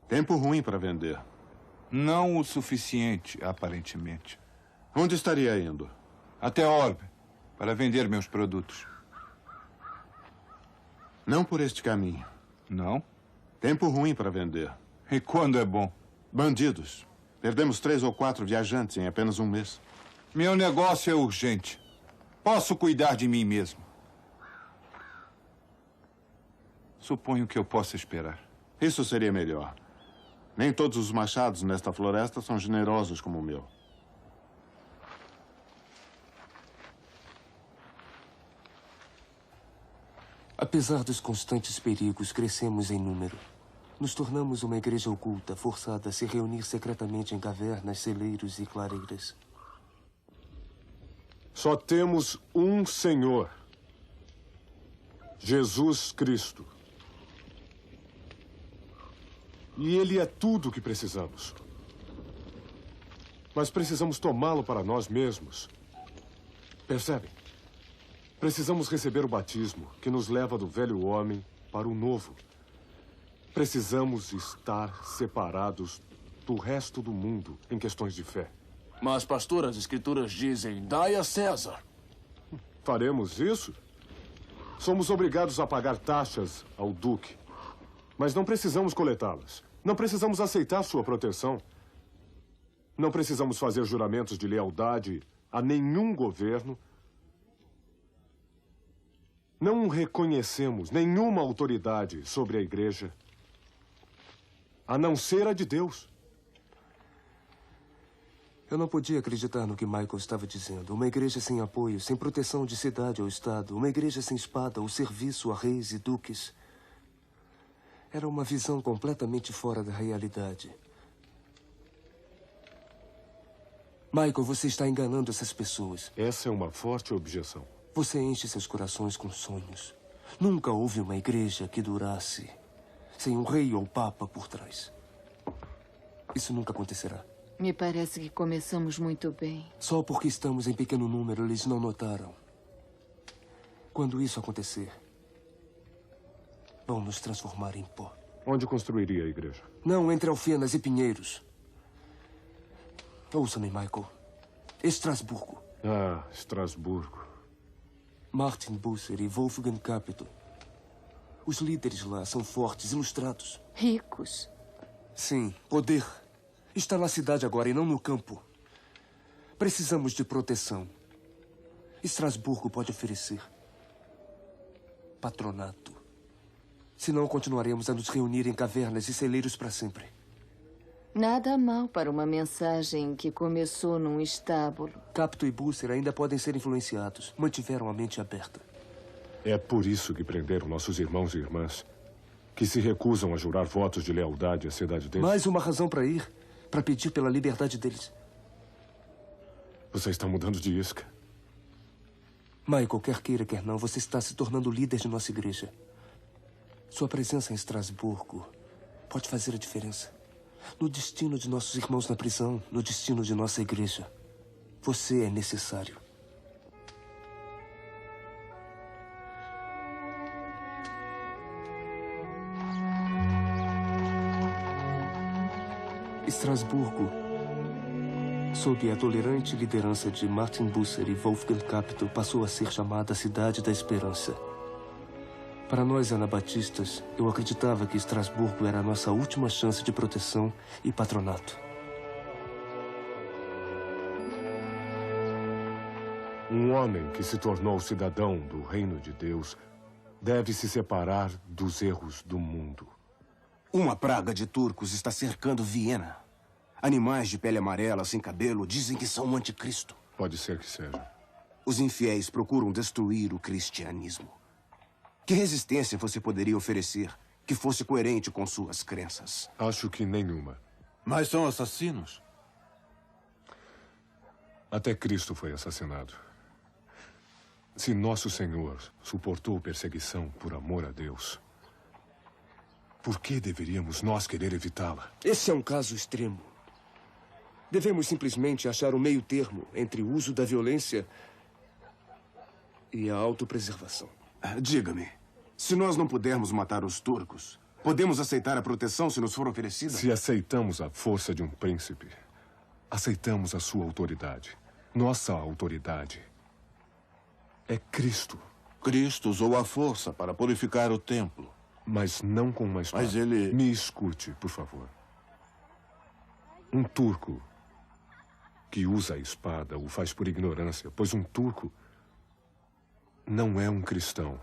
Tempo ruim para vender. Não o suficiente, aparentemente. Onde estaria indo? Até Orbe, para vender meus produtos. Não por este caminho. Não? Tempo ruim para vender. E quando é bom? Bandidos. Perdemos 3 ou 4 viajantes em apenas um mês. Meu negócio é urgente. Posso cuidar de mim mesmo. Suponho que eu possa esperar. Isso seria melhor. Nem todos os machados nesta floresta são generosos como o meu. Apesar dos constantes perigos, crescemos em número. Nos tornamos uma igreja oculta, forçada a se reunir secretamente em cavernas, celeiros e clareiras. Só temos um Senhor. Jesus Cristo. E Ele é tudo o que precisamos. Mas precisamos tomá-lo para nós mesmos. Percebem? Precisamos receber o batismo que nos leva do velho homem para o novo. Precisamos estar separados do resto do mundo em questões de fé. Mas, pastor, as escrituras dizem, dai a César. Faremos isso? Somos obrigados a pagar taxas ao duque. Mas não precisamos coletá-las. Não precisamos aceitar sua proteção. Não precisamos fazer juramentos de lealdade a nenhum governo. Não reconhecemos nenhuma autoridade sobre a igreja, a não ser a de Deus. Eu não podia acreditar no que Michael estava dizendo. Uma igreja sem apoio, sem proteção de cidade ou estado. Uma igreja sem espada ou serviço a reis e duques. Era uma visão completamente fora da realidade. Michael, você está enganando essas pessoas. Essa é uma forte objeção. Você enche seus corações com sonhos. Nunca houve uma igreja que durasse sem um rei ou papa por trás. Isso nunca acontecerá. Me parece que começamos muito bem. Só porque estamos em pequeno número, eles não notaram. Quando isso acontecer, vão nos transformar em pó. Onde construiria a igreja? Não entre alfenas e pinheiros. Ouça-me, Michael. Estrasburgo. Ah, Estrasburgo. Martin Bucer e Wolfgang Capito. Os líderes lá são fortes, ilustrados. Ricos. Sim, poder. Está na cidade agora e não no campo. Precisamos de proteção. Estrasburgo pode oferecer patronato. Senão continuaremos a nos reunir em cavernas e celeiros para sempre. Nada mal para uma mensagem que começou num estábulo. Capito e Bucer ainda podem ser influenciados. Mantiveram a mente aberta. É por isso que prenderam nossos irmãos e irmãs, que se recusam a jurar votos de lealdade à cidade deles. Mais uma razão para ir, para pedir pela liberdade deles. Você está mudando de isca. Michael, quer queira, quer não, você está se tornando líder de nossa igreja. Sua presença em Estrasburgo pode fazer a diferença. No destino de nossos irmãos na prisão, no destino de nossa igreja. Você é necessário. Estrasburgo, sob a tolerante liderança de Martin Bucer e Wolfgang Capito, passou a ser chamada a Cidade da Esperança. Para nós anabatistas, eu acreditava que Estrasburgo era a nossa última chance de proteção e patronato. Um homem que se tornou cidadão do reino de Deus deve se separar dos erros do mundo. Uma praga de turcos está cercando Viena. Animais de pele amarela, sem cabelo, dizem que são o anticristo. Pode ser que seja. Os infiéis procuram destruir o cristianismo. Que resistência você poderia oferecer que fosse coerente com suas crenças? Acho que nenhuma. Mas são assassinos. Até Cristo foi assassinado. Se nosso Senhor suportou perseguição por amor a Deus, por que deveríamos nós querer evitá-la? Esse é um caso extremo. Devemos simplesmente achar o meio termo entre o uso da violência e a autopreservação. Diga-me, se nós não pudermos matar os turcos, podemos aceitar a proteção se nos for oferecida? Se aceitamos a força de um príncipe, aceitamos a sua autoridade. Nossa autoridade é Cristo. Cristo usou a força para purificar o templo. Mas não com uma espada. Mas ele... Me escute, por favor. Um turco que usa a espada o faz por ignorância, pois um turco não é um cristão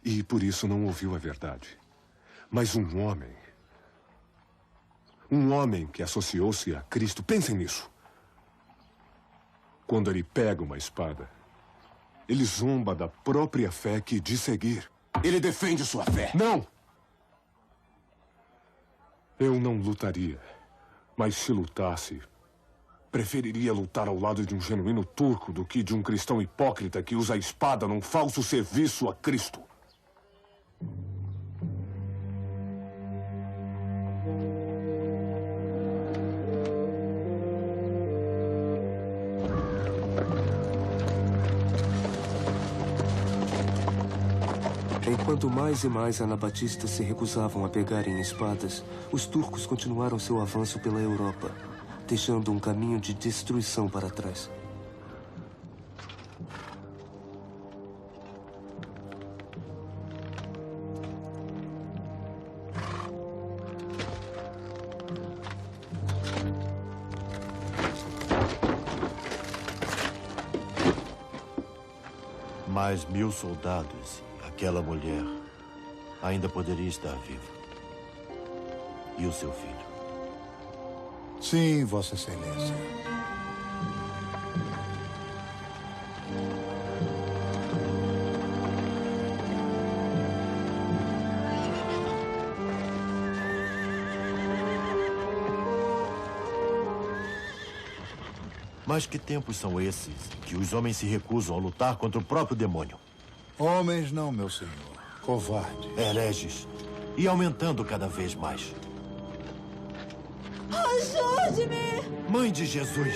e por isso não ouviu a verdade. Mas um homem que associou-se a Cristo, pensem nisso. Quando ele pega uma espada, ele zomba da própria fé que diz seguir. Ele defende sua fé. Não! Eu não lutaria. Mas se lutasse, preferiria lutar ao lado de um genuíno turco do que de um cristão hipócrita que usa a espada num falso serviço a Cristo. Enquanto mais e mais anabatistas se recusavam a pegarem espadas, os turcos continuaram seu avanço pela Europa, deixando um caminho de destruição para trás. Mais 1000 soldados. Aquela mulher ainda poderia estar viva. E o seu filho? Sim, Vossa Excelência. Mas que tempos são esses que os homens se recusam a lutar contra o próprio demônio? Homens não, meu senhor. Covardes. Hereges. E aumentando cada vez mais. Ajude-me! Mãe de Jesus!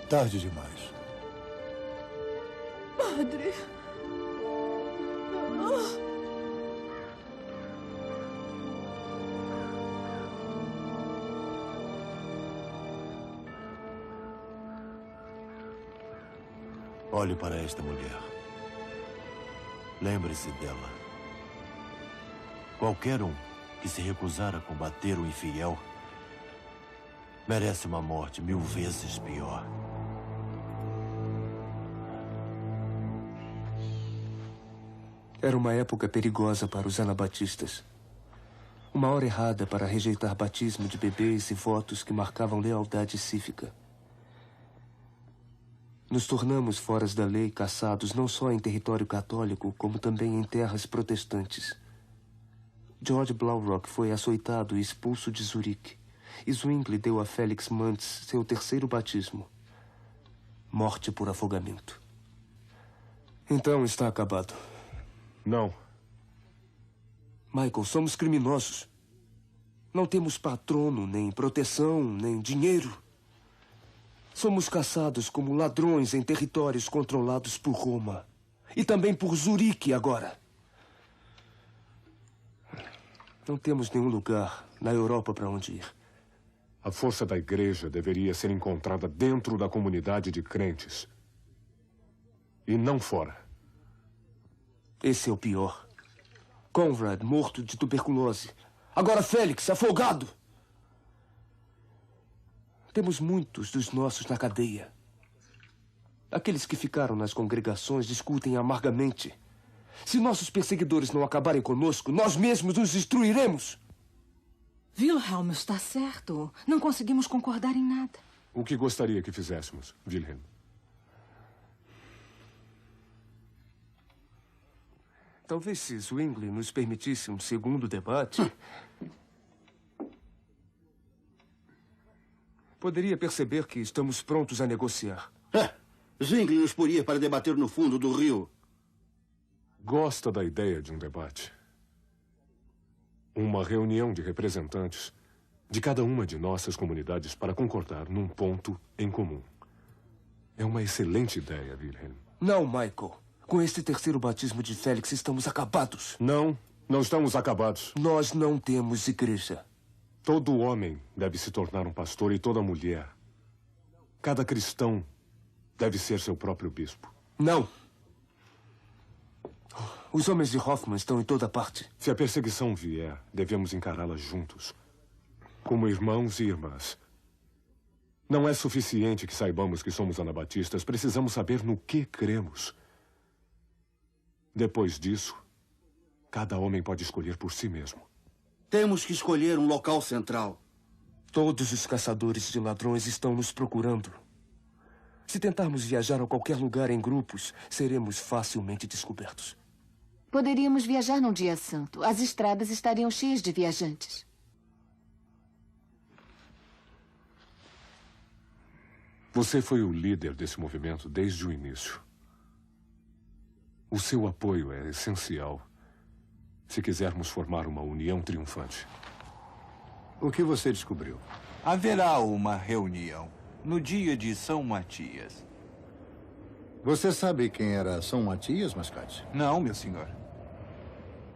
Tarde demais. Padre. Olhe para esta mulher. Lembre-se dela. Qualquer um que se recusar a combater o infiel merece uma morte 1000 vezes pior. Era uma época perigosa para os anabatistas. Uma hora errada para rejeitar batismo de bebês e votos que marcavam lealdade cívica. Nos tornamos foras da lei, caçados não só em território católico, como também em terras protestantes. George Blaurock foi açoitado e expulso de Zurique. E Zwingli deu a Félix Manz seu terceiro batismo. Morte por afogamento. Então está acabado. Não. Michael, somos criminosos. Não temos patrono, nem proteção, nem dinheiro. Somos caçados como ladrões em territórios controlados por Roma. E também por Zurique agora. Não temos nenhum lugar na Europa para onde ir. A força da igreja deveria ser encontrada dentro da comunidade de crentes. E não fora. Esse é o pior. Conrad, morto de tuberculose. Agora Félix, afogado. Temos muitos dos nossos na cadeia. Aqueles que ficaram nas congregações discutem amargamente. Se nossos perseguidores não acabarem conosco, nós mesmos nos destruiremos. Wilhelm está certo. Não conseguimos concordar em nada. O que gostaria que fizéssemos, Wilhelm? Talvez se Zwingli nos permitisse um segundo debate... poderia perceber que estamos prontos a negociar. Zwingli nos poria para debater no fundo do rio. Gosta da ideia de um debate? Uma reunião de representantes de cada uma de nossas comunidades para concordar num ponto em comum. É uma excelente ideia, Wilhelm. Não, Michael. Com este terceiro batismo de Félix, estamos acabados. Não, não estamos acabados. Nós não temos igreja. Todo homem deve se tornar um pastor e toda mulher Cada cristão deve ser seu próprio bispo. Não! Os homens de Hoffman estão em toda parte. Se a perseguição vier, devemos encará-la juntos, como irmãos e irmãs. Não é suficiente que saibamos que somos anabatistas. Precisamos saber no que cremos. Depois disso, cada homem pode escolher por si mesmo. Temos que escolher um local central. Todos os caçadores de ladrões estão nos procurando. Se tentarmos viajar a qualquer lugar em grupos, seremos facilmente descobertos. Poderíamos viajar num dia santo. As estradas estariam cheias de viajantes. Você foi o líder desse movimento desde o início. O seu apoio é essencial se quisermos formar uma união triunfante. O que você descobriu? Haverá uma reunião no dia de São Matias. Você sabe quem era São Matias, Mascate? Não, meu senhor.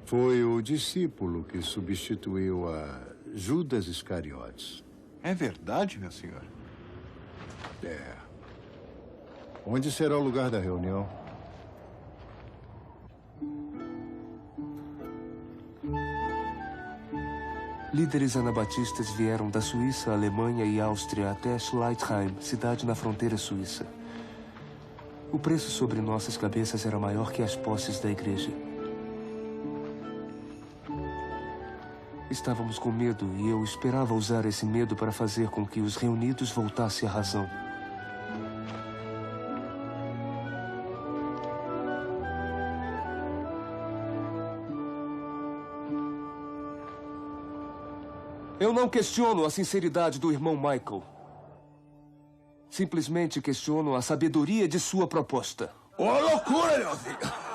Foi o discípulo que substituiu a Judas Iscariotes. É verdade, meu senhor? É. Onde será o lugar da reunião? Líderes anabatistas vieram da Suíça, Alemanha e Áustria até Schleitheim, cidade na fronteira suíça. O preço sobre nossas cabeças era maior que as posses da igreja. Estávamos com medo e eu esperava usar esse medo para fazer com que os reunidos voltassem à razão. Eu não questiono a sinceridade do irmão Michael. Simplesmente questiono a sabedoria de sua proposta. Ô, loucura, meu filho!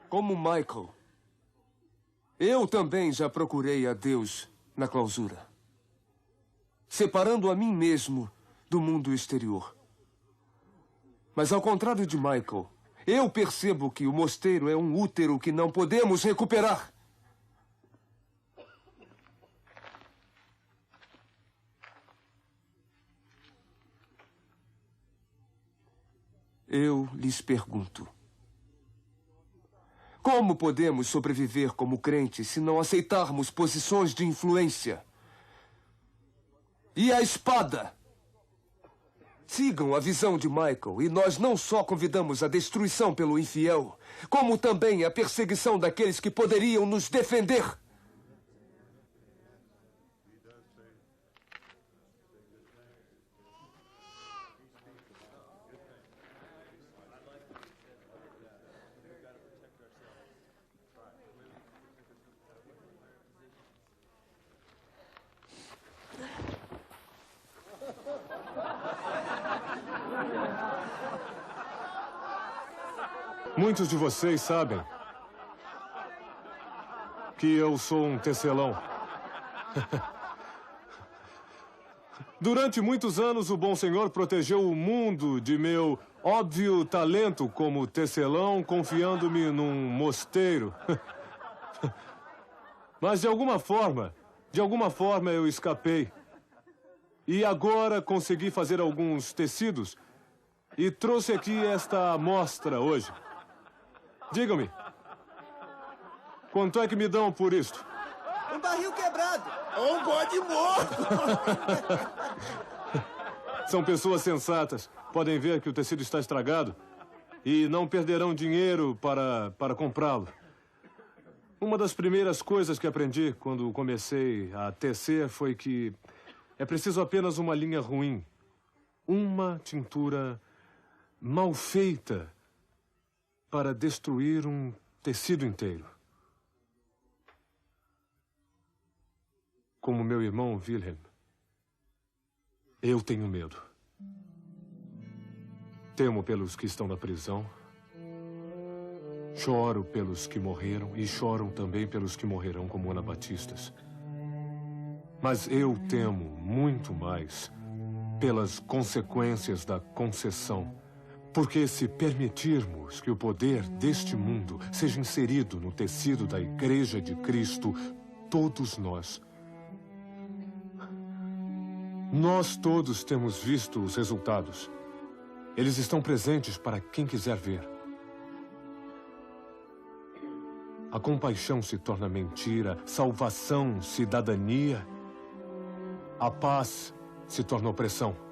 Como Michael, eu também já procurei a Deus na clausura, separando a mim mesmo do mundo exterior. Mas ao contrário de Michael, eu percebo que o mosteiro é um útero que não podemos recuperar. Eu lhes pergunto: como podemos sobreviver como crentes se não aceitarmos posições de influência? E a espada? Sigam a visão de Michael e nós não só convidamos a destruição pelo infiel, como também a perseguição daqueles que poderiam nos defender. Muitos de vocês sabem que eu sou um tecelão. Durante muitos anos, o bom senhor protegeu o mundo de meu óbvio talento como tecelão, confiando-me num mosteiro. Mas de alguma forma eu escapei. E agora consegui fazer alguns tecidos e trouxe aqui esta amostra hoje. Digam-me, quanto é que me dão por isto? Um barril quebrado. Ou um bode morto. São pessoas sensatas. Podem ver que o tecido está estragado e não perderão dinheiro para comprá-lo. Uma das primeiras coisas que aprendi quando comecei a tecer foi que é preciso apenas uma linha ruim, uma tintura mal feita para destruir um tecido inteiro. Como meu irmão Wilhelm, eu tenho medo. Temo pelos que estão na prisão, choro pelos que morreram e choram também pelos que morrerão como anabatistas. Mas eu temo muito mais pelas consequências da concessão, Porque se permitirmos que o poder deste mundo seja inserido no tecido da Igreja de Cristo, todos nós todos temos visto os resultados. Eles estão presentes para quem quiser ver. A compaixão se torna mentira, salvação, cidadania. A paz se torna opressão.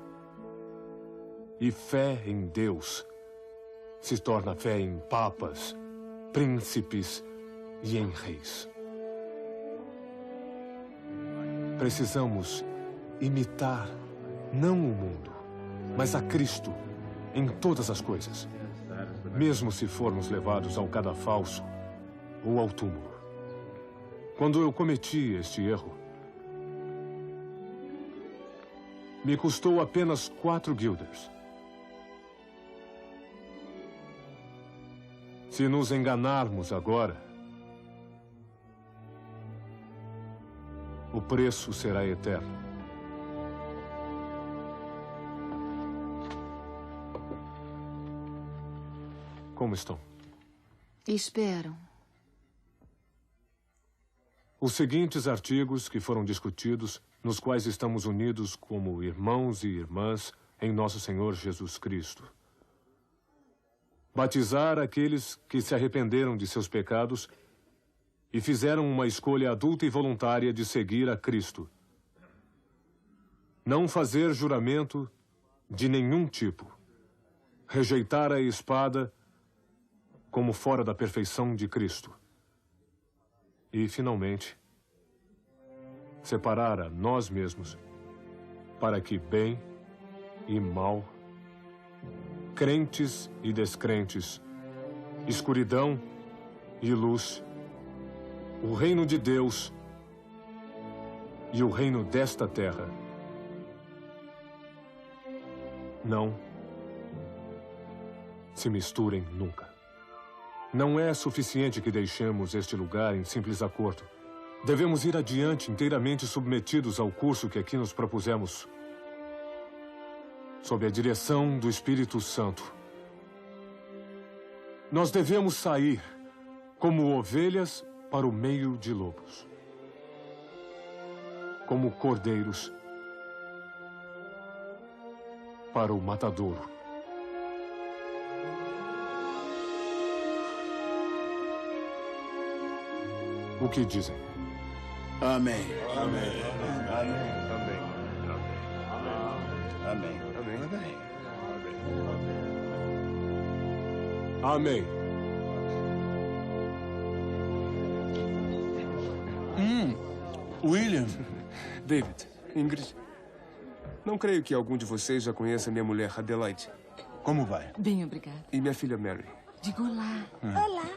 E fé em Deus se torna fé em papas, príncipes e em reis. Precisamos imitar não o mundo, mas a Cristo em todas as coisas, mesmo se formos levados ao cadafalso ou ao túmulo. Quando eu cometi este erro, me custou apenas 4 guilders. Se nos enganarmos agora, o preço será eterno. Como estão? Esperam. Os seguintes artigos que foram discutidos, nos quais estamos unidos como irmãos e irmãs em nosso Senhor Jesus Cristo. Batizar aqueles que se arrependeram de seus pecados e fizeram uma escolha adulta e voluntária de seguir a Cristo. Não fazer juramento de nenhum tipo. Rejeitar a espada como fora da perfeição de Cristo. E, finalmente, separar a nós mesmos para que bem e mal, crentes e descrentes, escuridão e luz, o reino de Deus e o reino desta terra não se misturem nunca. Não é suficiente que deixemos este lugar em simples acordo. Devemos ir adiante inteiramente submetidos ao curso que aqui nos propusemos, sob a direção do Espírito Santo. Nós devemos sair como ovelhas para o meio de lobos, como cordeiros para o matadouro. O que dizem? Amém. Amém. Amém. Amém. Amém. William. David, Ingrid. Não creio que algum de vocês já conheça minha mulher, Adelaide. Como vai? Bem, obrigada. E minha filha, Mary. Diga olá. Olá.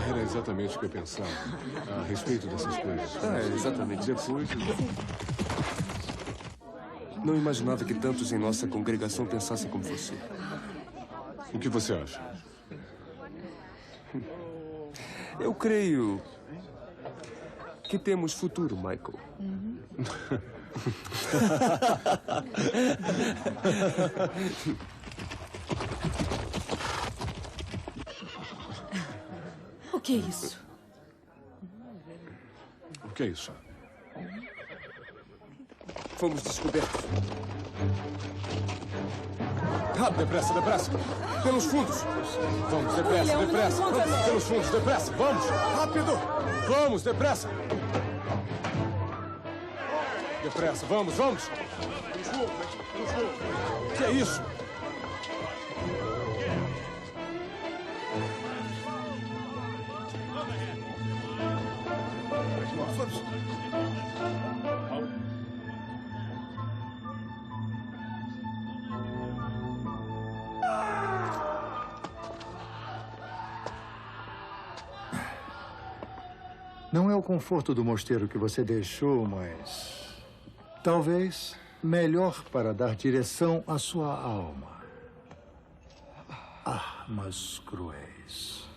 Era exatamente o que eu pensava a respeito dessas coisas. Exatamente. Depois... Não imaginava que tantos em nossa congregação pensassem como você. O que você acha? Eu creio que temos futuro, Michael. O que é isso? O que é isso? Fomos descobertos. Rápido, depressa, depressa. Pelos fundos. Vamos, depressa, depressa. Vamos, pelos fundos, depressa. Vamos. Rápido. Vamos, depressa. Depressa, vamos, vamos. O que é isso? Não é o conforto do mosteiro que você deixou, mas talvez melhor para dar direção à sua alma. Armas cruéis.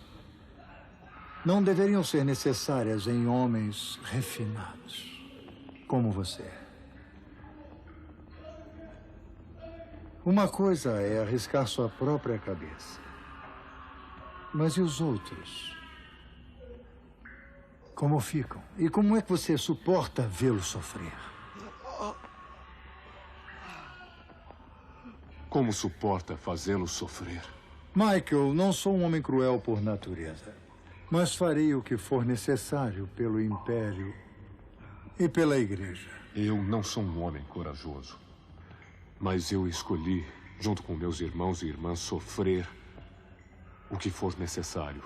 Não deveriam ser necessárias em homens refinados como você. Uma coisa é arriscar sua própria cabeça. Mas e os outros? Como ficam? E como é que você suporta vê-los sofrer? Como suporta fazê-los sofrer? Michael, não sou um homem cruel por natureza. Mas farei o que for necessário pelo Império e pela Igreja. Eu não sou um homem corajoso. Mas eu escolhi, junto com meus irmãos e irmãs, sofrer o que for necessário.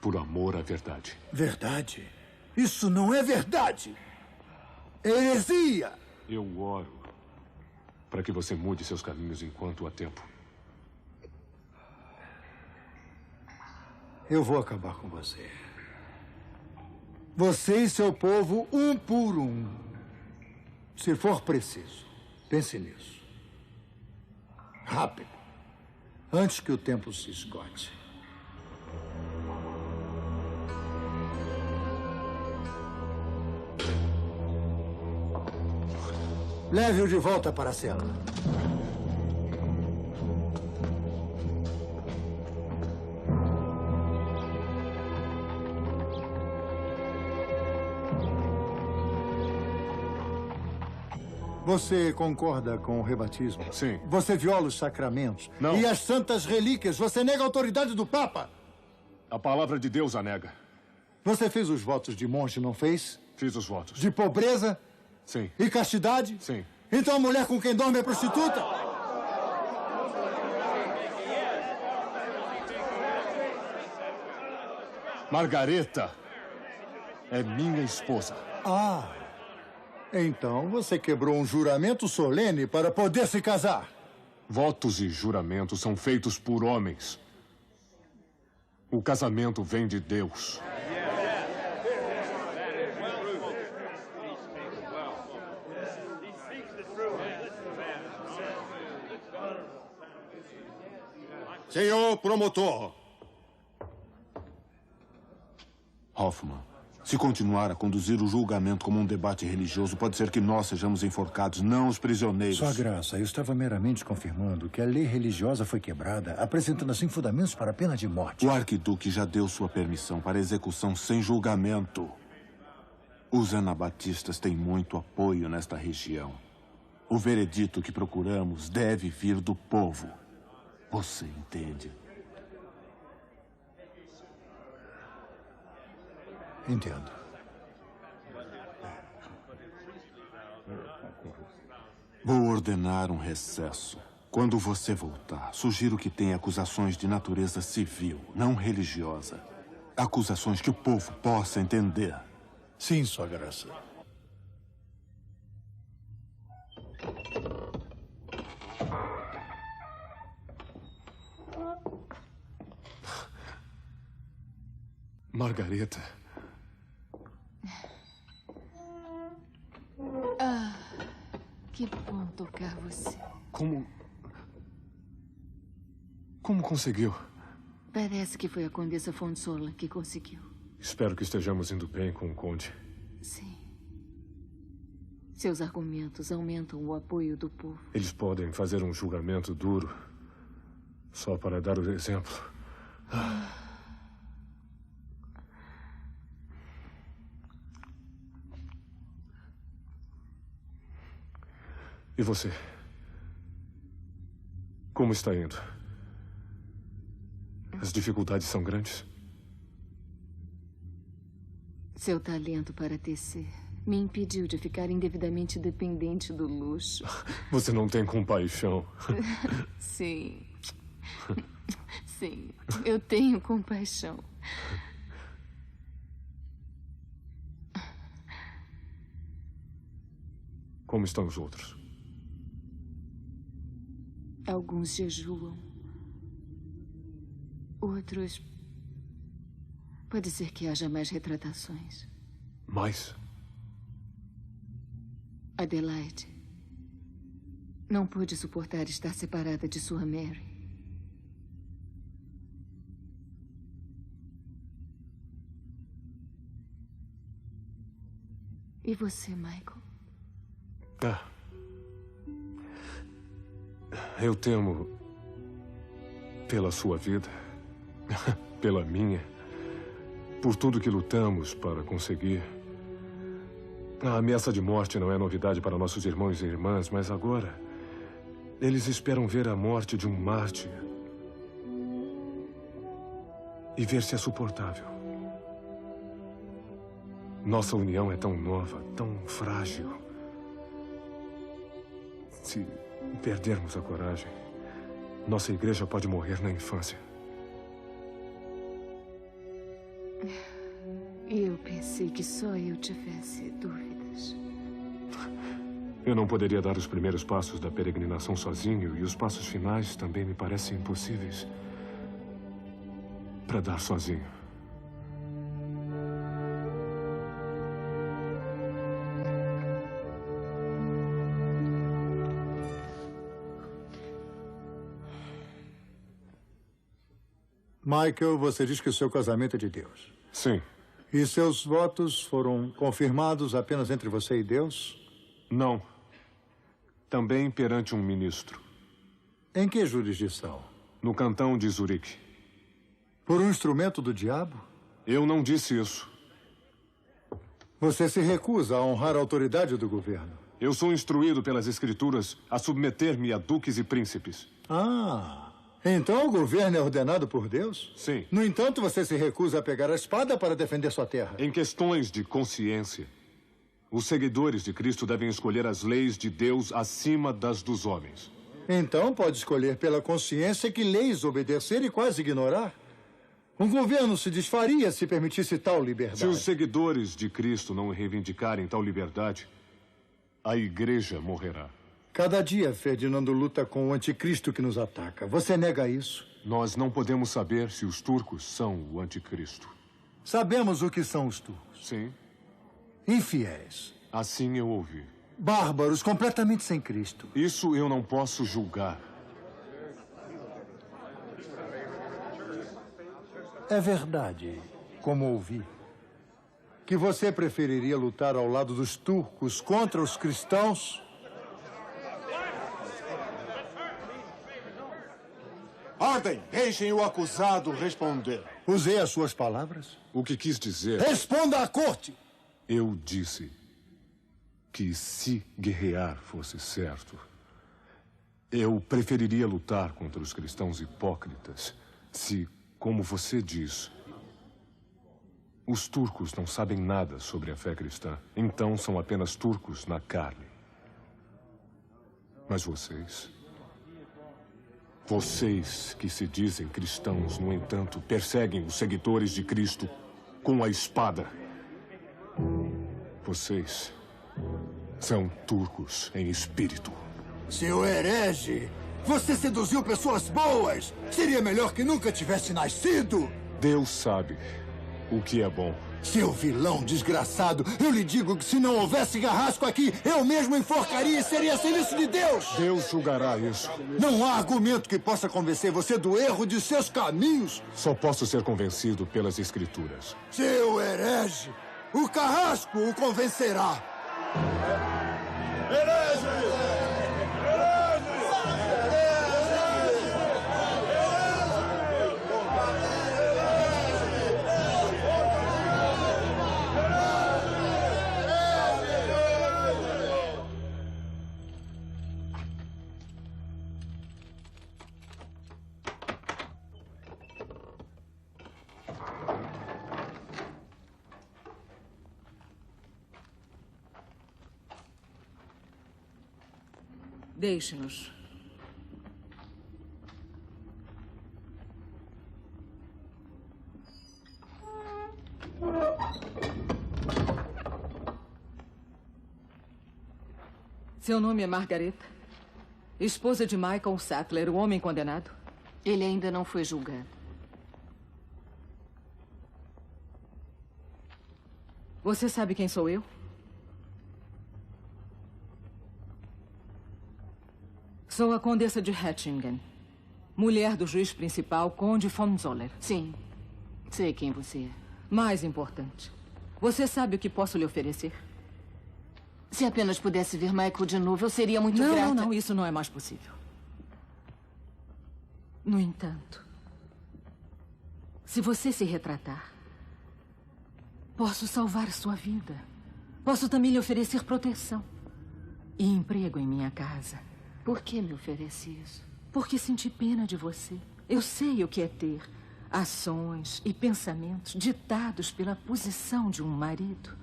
Por amor à verdade. Verdade? Isso não é verdade! É heresia! Eu oro para que você mude seus caminhos enquanto há tempo. Eu vou acabar com você. Você e seu povo, um por um. Se for preciso. Pense nisso. Rápido. Antes que o tempo se esgote. Leve-o de volta para a cela. Você concorda com o rebatismo? Sim. Você viola os sacramentos? Não. E as santas relíquias? Você nega a autoridade do Papa? A palavra de Deus a nega. Você fez os votos de monge, não fez? Fiz os votos. De pobreza? Sim. E castidade? Sim. Então a mulher com quem dorme é prostituta? Margareta é minha esposa. Ah, então você quebrou um juramento solene para poder se casar. Votos e juramentos são feitos por homens. O casamento vem de Deus. Senhor promotor. Hoffman, se continuar a conduzir o julgamento como um debate religioso, pode ser que nós sejamos enforcados, não os prisioneiros. Sua Graça, eu estava meramente confirmando que a lei religiosa foi quebrada, apresentando assim fundamentos para a pena de morte. O arquiduque já deu sua permissão para execução sem julgamento. Os anabatistas têm muito apoio nesta região. O veredito que procuramos deve vir do povo. Você entende? Entendo. Vou ordenar um recesso. Quando você voltar, sugiro que tenha acusações de natureza civil, não religiosa. Acusações que o povo possa entender. Sim, Sua Graça. Margareta. Ah, que bom tocar você. Como conseguiu? Parece que foi a Condessa Fonsola que conseguiu. Espero que estejamos indo bem com o Conde. Sim. Seus argumentos aumentam o apoio do povo. Eles podem fazer um julgamento duro só para dar o exemplo. E você? Como está indo? As dificuldades são grandes? Seu talento para tecer me impediu de ficar indevidamente dependente do luxo. Você não tem compaixão. Sim. Sim, eu tenho compaixão. Como estão os outros? Alguns jejuam. Outros... Pode ser que haja mais retratações. Mais? Adelaide não pôde suportar estar separada de sua Mary. E você, Michael? Eu temo pela sua vida, pela minha, por tudo que lutamos para conseguir. A ameaça de morte não é novidade para nossos irmãos e irmãs, mas agora eles esperam ver a morte de um mártir e ver se é suportável. Nossa união é tão nova, tão frágil. Se perdermos a coragem, nossa igreja pode morrer na infância. Eu pensei que só eu tivesse dúvidas. Eu não poderia dar os primeiros passos da peregrinação sozinho, e os passos finais também me parecem impossíveis para dar sozinho. Michael, você diz que o seu casamento é de Deus. Sim. E seus votos foram confirmados apenas entre você e Deus? Não. Também perante um ministro. Em que jurisdição? No cantão de Zurique. Por um instrumento do diabo? Eu não disse isso. Você se recusa a honrar a autoridade do governo. Eu sou instruído pelas escrituras a submeter-me a duques e príncipes. Então o governo é ordenado por Deus? Sim. No entanto, você se recusa a pegar a espada para defender sua terra. Em questões de consciência, os seguidores de Cristo devem escolher as leis de Deus acima das dos homens. Então pode escolher pela consciência que leis obedecer e quase ignorar. Um governo se desfaria se permitisse tal liberdade. Se os seguidores de Cristo não reivindicarem tal liberdade, a igreja morrerá. Cada dia, Ferdinando luta com o anticristo que nos ataca. Você nega isso? Nós não podemos saber se os turcos são o anticristo. Sabemos o que são os turcos. Sim. Infiéis. Assim eu ouvi. Bárbaros, completamente sem Cristo. Isso eu não posso julgar. É verdade, como ouvi, que você preferiria lutar ao lado dos turcos contra os cristãos? Ordem! Deixem o acusado responder. Usei as suas palavras? O que quis dizer... Responda à corte! Eu disse que se guerrear fosse certo, eu preferiria lutar contra os cristãos hipócritas. Se, como você diz, os turcos não sabem nada sobre a fé cristã, então são apenas turcos na carne. Mas vocês que se dizem cristãos, no entanto, perseguem os seguidores de Cristo com a espada. Vocês são turcos em espírito. Seu herege! Você seduziu pessoas boas! Seria melhor que nunca tivesse nascido! Deus sabe o que é bom. Seu vilão desgraçado! Eu lhe digo que se não houvesse carrasco aqui, eu mesmo enforcaria e seria serviço de Deus! Deus julgará isso. Não há argumento que possa convencer você do erro de seus caminhos! Só posso ser convencido pelas escrituras. Seu herege! O carrasco o convencerá! Herege! Deixe-nos. Seu nome é Margareta? Esposa de Michael Sattler, o homem condenado? Ele ainda não foi julgado. Você sabe quem sou eu? Sou a condessa de Hattingen, mulher do juiz principal, Conde von Zoller. Sim, sei quem você é. Mais importante, você sabe o que posso lhe oferecer? Se apenas pudesse ver Michael de novo, eu seria muito grata. Não, isso não é mais possível. No entanto, se você se retratar, posso salvar sua vida. Posso também lhe oferecer proteção e emprego em minha casa. Por que me oferece isso? Porque senti pena de você. Eu sei o que é ter ações e pensamentos ditados pela posição de um marido.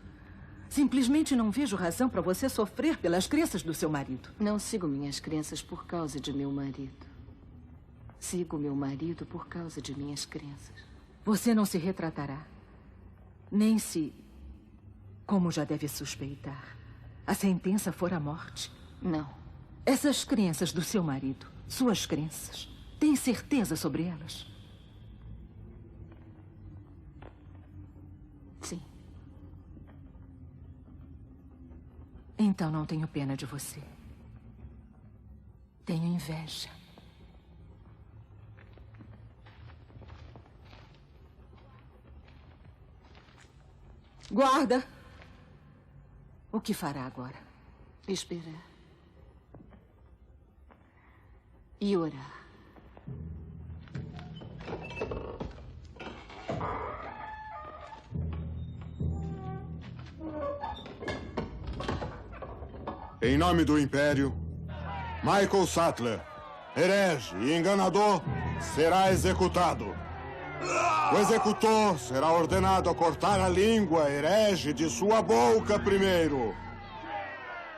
Simplesmente não vejo razão para você sofrer pelas crenças do seu marido. Não sigo minhas crenças por causa de meu marido. Sigo meu marido por causa de minhas crenças. Você não se retratará. Nem se, como já deve suspeitar, a sentença for a morte. Não. Essas crenças do seu marido, suas crenças, tem certeza sobre elas? Sim. Então não tenho pena de você. Tenho inveja. Guarda! O que fará agora? Esperar. E orar. Em nome do Império, Michael Sattler, herege e enganador, será executado. O executor será ordenado a cortar a língua herege de sua boca primeiro.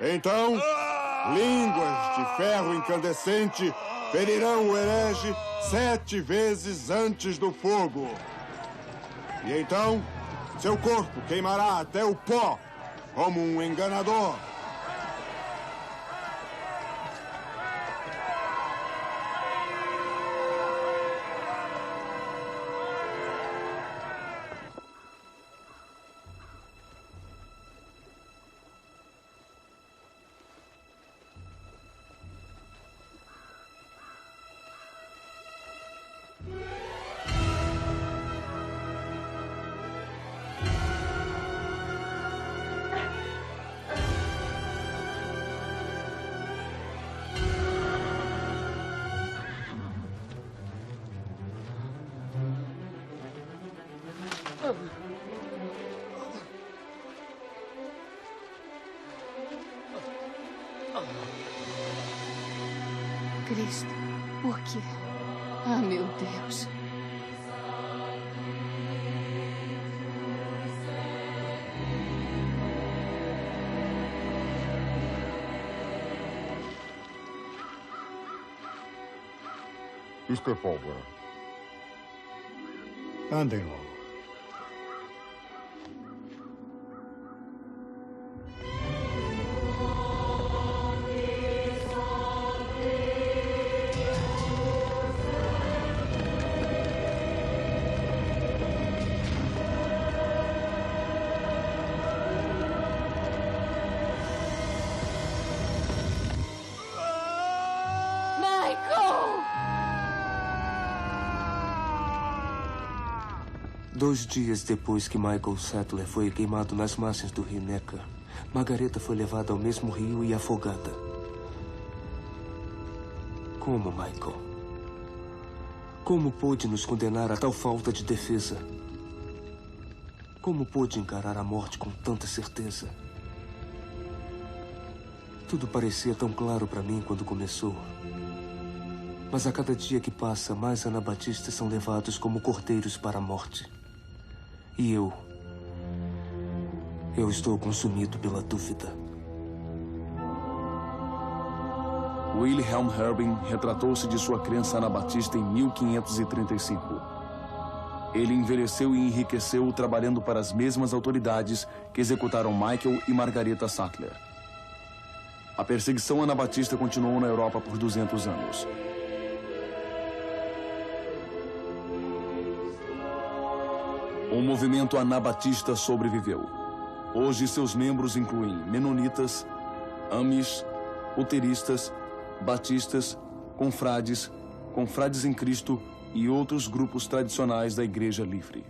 Então, línguas de ferro incandescente ferirão o herege 7 vezes antes do fogo. E então, seu corpo queimará até o pó, como um enganador. Cristo, por quê? Ah, meu Deus. Isto é pólvora. Andem logo. Michael! 2 dias depois que Michael Sattler foi queimado nas margens do rio Neckar, Margareta foi levada ao mesmo rio e afogada. Como, Michael? Como pôde nos condenar a tal falta de defesa? Como pôde encarar a morte com tanta certeza? Tudo parecia tão claro para mim quando começou. Mas a cada dia que passa, mais anabatistas são levados como cordeiros para a morte. E eu estou consumido pela dúvida. Wilhelm Herbin retratou-se de sua crença anabatista em 1535. Ele envelheceu e enriqueceu trabalhando para as mesmas autoridades que executaram Michael e Margareta Sattler. A perseguição anabatista continuou na Europa por 200 anos. O movimento anabatista sobreviveu. Hoje, seus membros incluem menonitas, amish, luteristas, batistas, confrades em Cristo e outros grupos tradicionais da Igreja Livre.